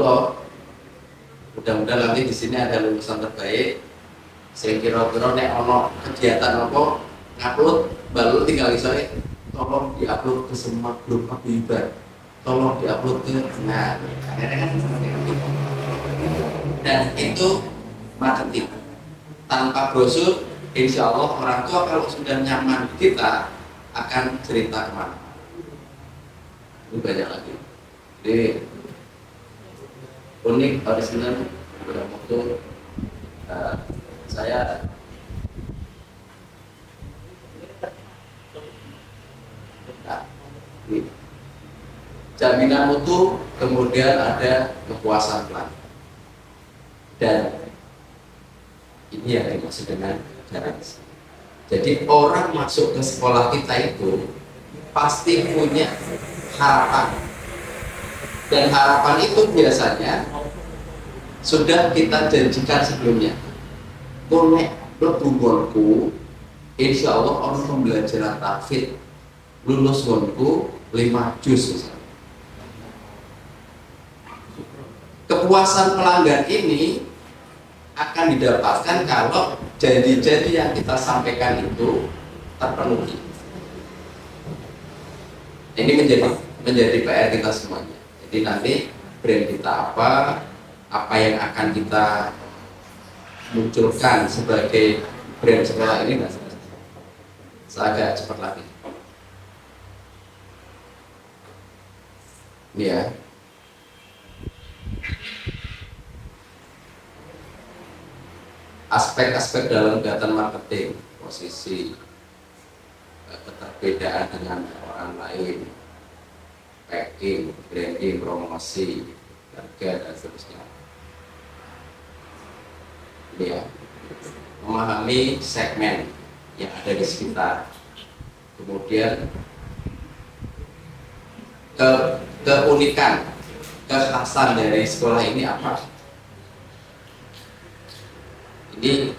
Speaker 8: mudah-mudahan nanti di sini ada lulusan terbaik. Saya kira-kira nek ono kegiatan apa ngupload, baru tinggal isore tolong diupload ke semua grup Abibar. Tolong diupload ke dan itu marketing. Tanpa brosur, insya Allah orang tua kalau sudah nyaman kita akan cerita kemana. Ini banyak lagi. Jadi unik original dalam waktu saya jaminan mutu, kemudian ada kepuasan pelanggan, dan ini yang dimaksud dengan garansi. Jadi orang masuk ke sekolah kita itu pasti punya harapan, dan harapan itu biasanya sudah kita janjikan sebelumnya. Konek lebungolku, insya Allah orang pembelajaran tahfidz lulus gonku 5 juz misalnya. Kepuasan pelanggan ini akan didapatkan kalau janji-janji yang kita sampaikan itu terpenuhi. Ini menjadi PR kita semuanya. Jadi nanti brand kita apa yang akan kita munculkan sebagai brand sekolah ini, saya agak cepat lagi. Ini ya. Aspek-aspek dalam kegiatan marketing, posisi, keterbedaan dengan orang lain, packing, branding, promosi, harga, dan seterusnya.
Speaker 7: ya, memahami segmen yang ada di sekitar, kemudian keunikan, kekhasan dari sekolah ini apa. Ini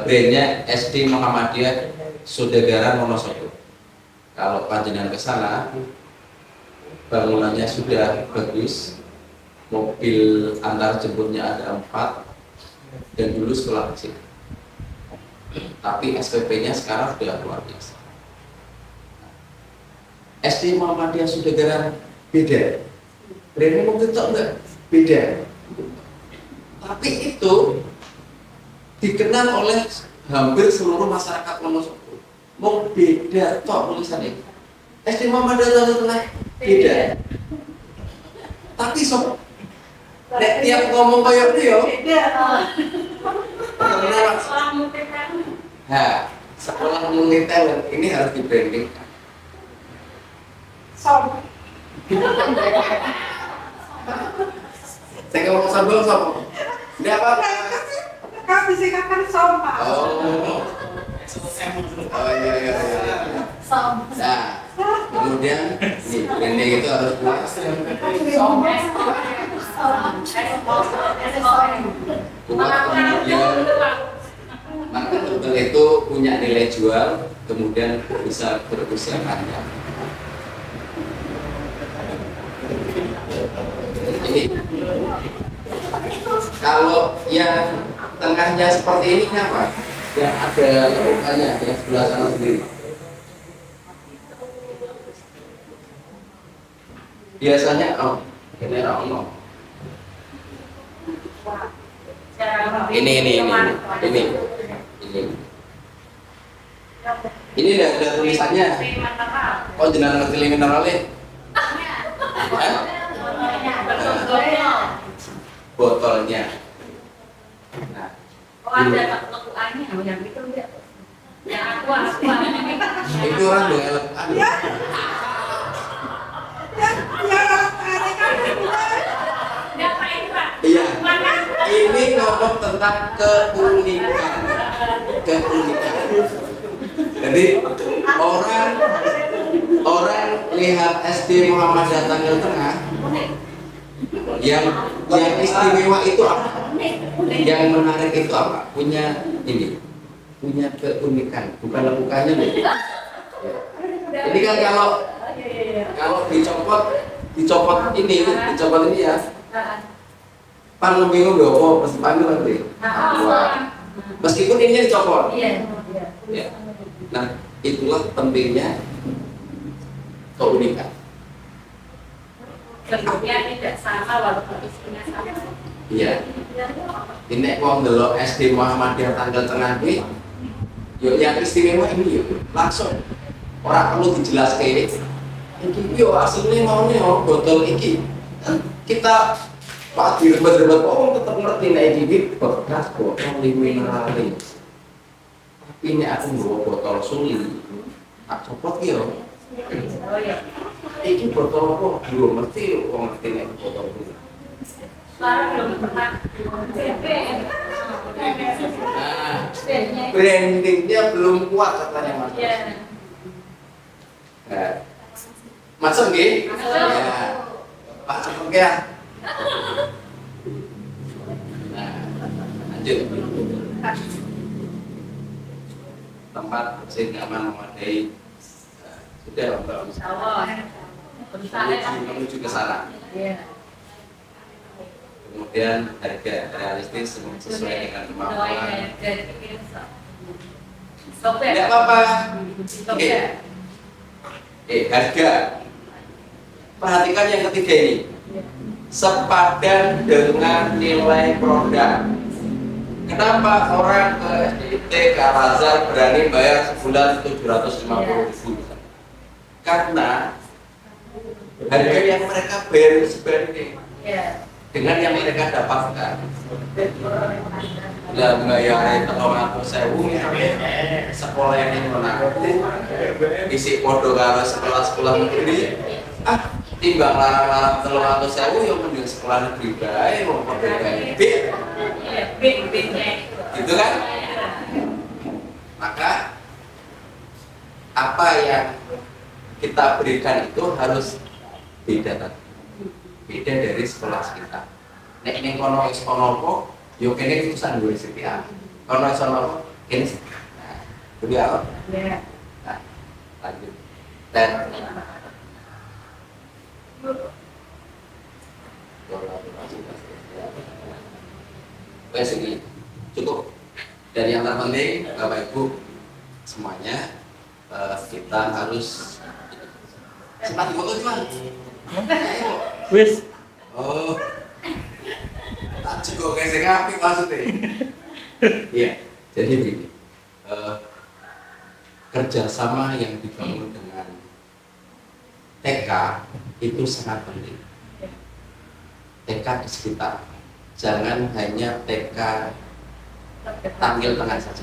Speaker 7: brandnya SD Muhammadiyah Sudagaran Wonosobo. Kalau panjenengan ke sana, bangunannya sudah bagus, mobil antar jemputnya ada 4, dan dulu sekolah kecil. Tapi SPP-nya sekarang sudah luar biasa. SD Muhammadiyah Sudagaran beda, brandnya mau itu enggak beda, tapi itu dikenal oleh hampir seluruh masyarakat Wonosobo. Mau beda tok tulisannya. SD Muhammadiyah Sudagaran beda. Tapi sob, nek tiap ngomong kayak itu yo. Nah, sekolah multi talent ini harus di branding.
Speaker 3: Som.
Speaker 7: Saya ngomong sambal sob. Ini apa?
Speaker 3: Kau bisa katakan som, Pak.
Speaker 7: Oh iya.
Speaker 3: Som.
Speaker 7: Nah, kemudian nih branding itu harus kuat. Kuat, kemudian marketable itu punya nilai jual, kemudian bisa berusia panjang. Ini kalau yang tengahnya seperti ini apa? Yang ada lekukannya yang sebelah sana sendiri. Biasanya ini ono. Ini. Ini ada tulisannya. Oh, jenengan ngerti mineralnya? Botolnya. Nah,
Speaker 3: ada lekukannya yang itu enggak. Yang aku.
Speaker 7: itu orang dengan lekukan. Iya. Ini ngomong tentang keunikan. Jadi orang lihat SD Muhammadiyah Tanggal Tengah, yang istimewa itu apa? Yang menarik itu apa? Punya keunikan, bukan lekukannya loh. Ya. Ini kan kalau dicopot ini ya. Pan bingung dong, pasti panggil nanti. Meskipun ini dicopot.
Speaker 3: Iya.
Speaker 7: Ya. Nah, itulah pentingnya keunikan.
Speaker 3: Bentuknya tidak sama walaupun isinya sama.
Speaker 7: Iya. Ini wong delok SD Muhammadiyah Tanggal Tengah iki, yo yang istimewa ini yo langsung. Ora perlu dijelaskan ini. Iki yo asline maune yo botol iki. Kita Pak diribet-ribet kok tetap ngerti nek iki bekas botol mineral. Tapi ini aku nggawa botol suli. Tak copot ki yo.
Speaker 3: Oh iya.
Speaker 7: Iki botol apa? Belum ngerti kok ngerti nek botol iki.
Speaker 3: Sekarang belum pernah.
Speaker 7: Nah, brandingnya belum kuat katanya Mas.
Speaker 3: Iya.
Speaker 7: Nah, masuk nggih?
Speaker 3: Masuk.
Speaker 7: Ya. Pak cepet ya. Nah, lanjut. Tempat bersih nyaman memadai. Sudah Mbak.
Speaker 3: Insyaallah.
Speaker 7: Menuju ke sana.
Speaker 3: Iya.
Speaker 7: Kemudian harga realistis sesuai dengan kemampuan. Tidak apa-apa. Oke. Harga. Perhatikan yang ketiga ini. Sepadan dengan nilai produk. Kenapa orang ke SDT, ke Al-Azhar berani bayar sebulan 750.000? Karena harga yang mereka bayar itu sebanding dengan yang mereka dapatkan. Lah bayar 300.000 sekolah yang ini mana? Isi podo karo sekolah-sekolah negeri. Timbang larang-larang 300.000 yang mending sekolah negeri bae wong podo bae. Gitu kan? Maka apa yang kita berikan itu harus beda dari sekolah kita. Nek ning kono wis ono apa, yo kene susah duwe setia. Kono wis ono apa, kene. Nah, jadi apa? Nah, lanjut. Dan wes ini cukup. Dan yang terpenting Bapak Ibu semuanya kita harus sempat foto cuma.
Speaker 6: Wis.
Speaker 7: Oh. Tak cukup kayak ngapi maksudnya. Iya. Jadi begini. Kerjasama yang dibangun dengan TK itu sangat penting. TK di sekitar. Jangan hanya TK tanggil tengah saja.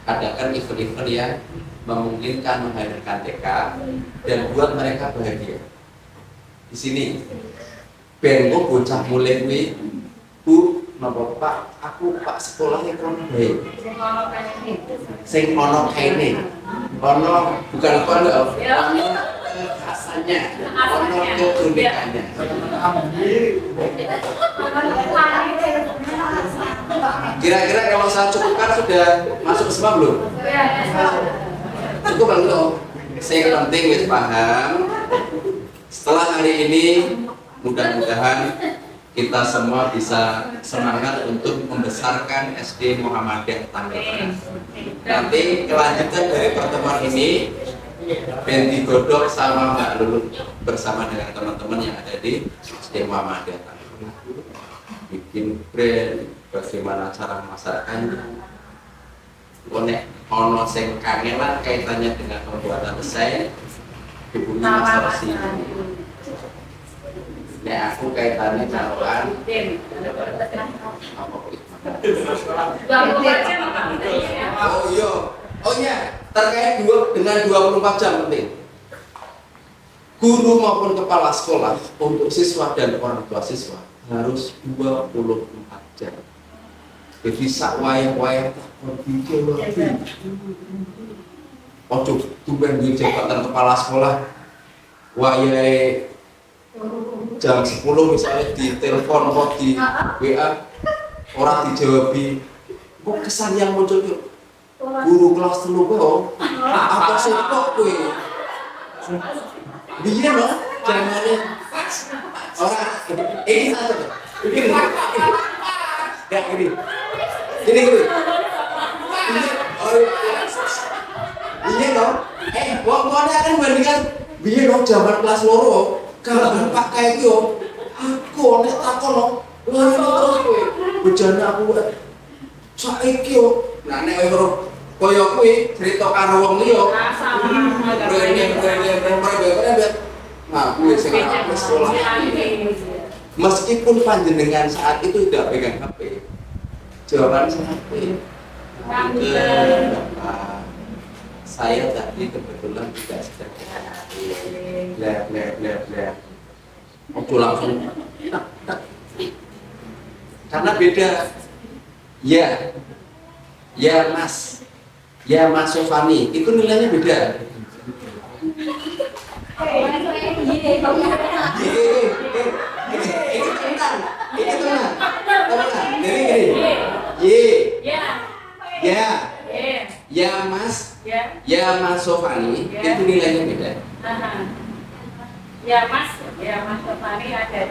Speaker 7: Adakan event-event yang memungkinkan menghadirkan TK dan buat mereka bahagia. Di sini, bengo bocah mulai kuwi, Bu, napa Pak? Aku Pak sekolahnya kono bae. Sing ono kaine. Ono bukan kono, ono kekhasannya, ono keunikannya. Kira-kira kalau saya cukupkan sudah masuk semua belum? Cukup belum? Yang penting wis paham. Setelah hari ini mudah-mudahan kita semua bisa semangat untuk membesarkan SD Muhammadiyah Tangerang. Nanti kelanjutan dari pertemuan ini ben digodok sama Mbak Lulu bersama dengan teman-teman yang ada di SD Muhammadiyah Tangerang. Bikin brand, bagaimana cara memasarkannya. Ono sing kangenan kaitannya dengan pembuatan desain, hubungi Mas Rosi. Nek aku kaitannya calokan oh iya, oh iya, terkait dengan 24 jam penting. Guru maupun kepala sekolah untuk siswa dan orang tua siswa harus 24 jam. Jadi sak wayah-wayah bikin lagi. Ojo tuben duwe jabatan kepala sekolah. Wayahe jam 10 misalnya di telepon atau di WA orang dijawabi. Kok kesan yang muncul itu guru kelas 3 kok apa sih kok kowe? Biyen loh, jangan orang ini satu. Begini. Ya gini. Gini. Iya dong. Wong-wongnya akan membandingkan biyen dong zaman kelas loro. Kalau Pak kayak gitu, aku nek takon lo, ngene terus kowe. Bejane aku saiki yo. Nah nek koyo kuwi cerita karo wong liya. Nah, kuwi sing aku sekolah. Meskipun panjenengan saat itu tidak pegang HP, jawaban saya saya tadi kebetulan tidak sedang lihat aku langsung karena beda ya Mas Sofani itu nilainya beda. Ini tenang. Jadi ya Mas Sofani itu nilainya beda.
Speaker 3: Ya Mas Sofani ada.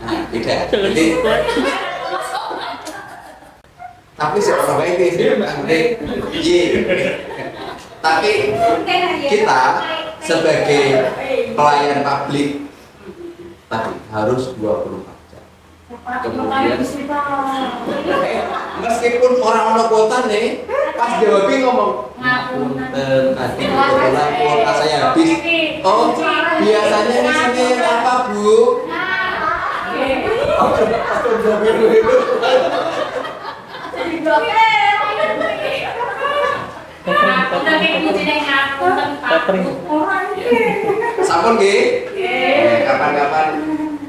Speaker 7: Nah, beda. Jadi, tapi seorang baik tapi kita sebagai pelayan publik tadi harus 24 jam. Kemudian meskipun orang ono kuota nih, pas jawabin ngomong ngapunten tadi kebetulan kuota saya habis. Oh, biasanya di sini apa, Bu? Sampun nggih? Kapan-kapan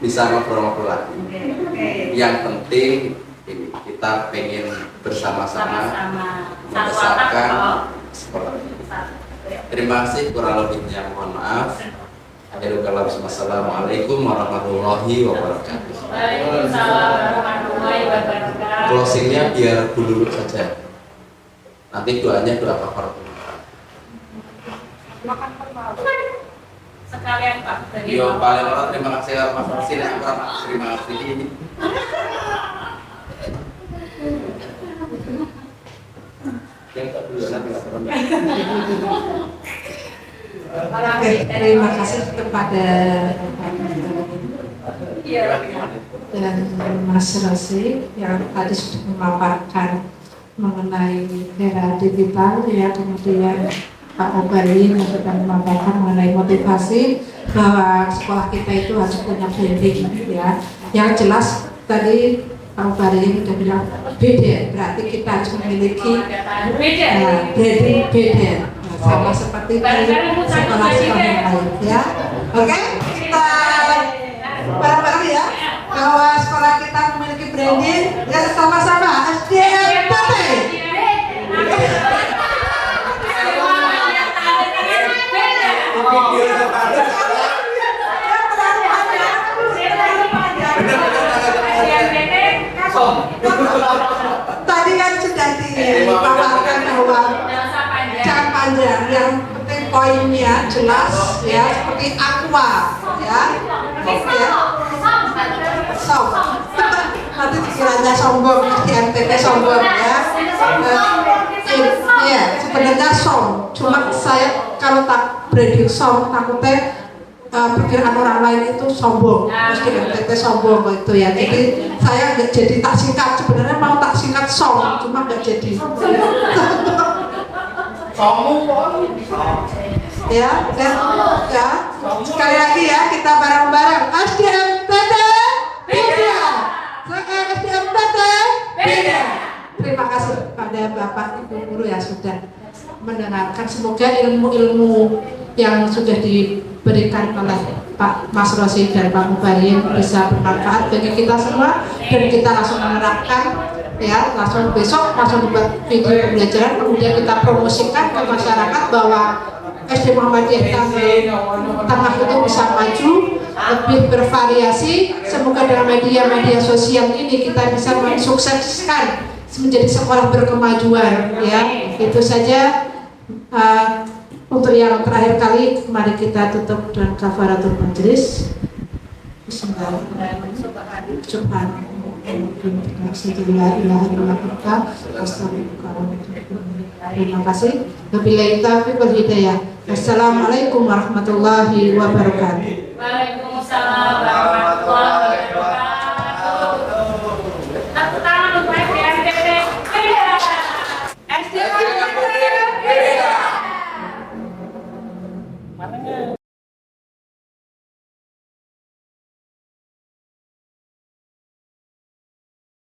Speaker 7: bisa ngobrol-ngobrol lagi. Yang penting ini kita pengen bersama-sama
Speaker 3: sama-sama
Speaker 7: membesarkan sekolah ini. Terima kasih, kurang lebihnya mohon maaf. Akhirul kalam, wassalamualaikum warahmatullahi wabarakatuh.
Speaker 3: Waalaikumsalam warahmatullahi wabarakatuh.
Speaker 7: Closingnya biar dulu saja. Nanti doanya doa kafaratul.
Speaker 3: Sekalian Pak.
Speaker 7: Yo paling orang terima kasih Pak Vaksin, terima kasih ini. Yang tak dulu nanti nggak pernah.
Speaker 4: Oke, terima kasih kepada dan Mas Rosi yang tadi sudah memaparkan mengenai era digital ya, kemudian Pak Obarin yang sudah memaparkan mengenai motivasi bahwa sekolah kita itu harus punya branding ya. Yang jelas tadi Pak Obarin sudah bilang beda, berarti kita harus memiliki branding beda. Sama seperti di sekolah-sekolah yang lain ya. Oke, kita bareng-bareng ya bahwa sekolah kita memiliki branding ya, sama-sama SDMPT. Tadi kan sudah dipaparkan bahwa jangan panjang, yang penting poinnya jelas ya, seperti aqua ya. Som. Nanti dikiranya sombong, di NTT sombong ya. Iya, sebenarnya som. Cuma saya kalau tak branding som, takutnya pikiran orang lain itu sombong, terus di NTT sombong itu ya. Jadi saya nggak jadi tak singkat, sebenarnya mau tak singkat som, cuma nggak jadi. Ya, ya. Sekali lagi ya, kita bareng-bareng SDMPT beda. SDMPT beda. Terima kasih pada Bapak Ibu guru yang sudah mendengarkan. Semoga ilmu-ilmu yang sudah diberikan oleh Pak Mas Rosi dan Pak Mubarin bisa bermanfaat bagi kita semua dan kita langsung menerapkan ya, langsung besok langsung dibuat video pembelajaran, kemudian kita promosikan ke masyarakat bahwa SD Muhammadiyah Tengah itu bisa maju, lebih bervariasi. Semoga dengan media-media sosial ini kita bisa mensukseskan menjadi sekolah berkemajuan ya. Itu saja untuk yang terakhir kali. Mari kita tutup dengan kafaratul majelis. Bismillahirrahmanirrahim. Terima kasih. Wabillahi taufiq wal hidayah. Assalamualaikum warahmatullahi wabarakatuh.
Speaker 3: Waalaikumsalam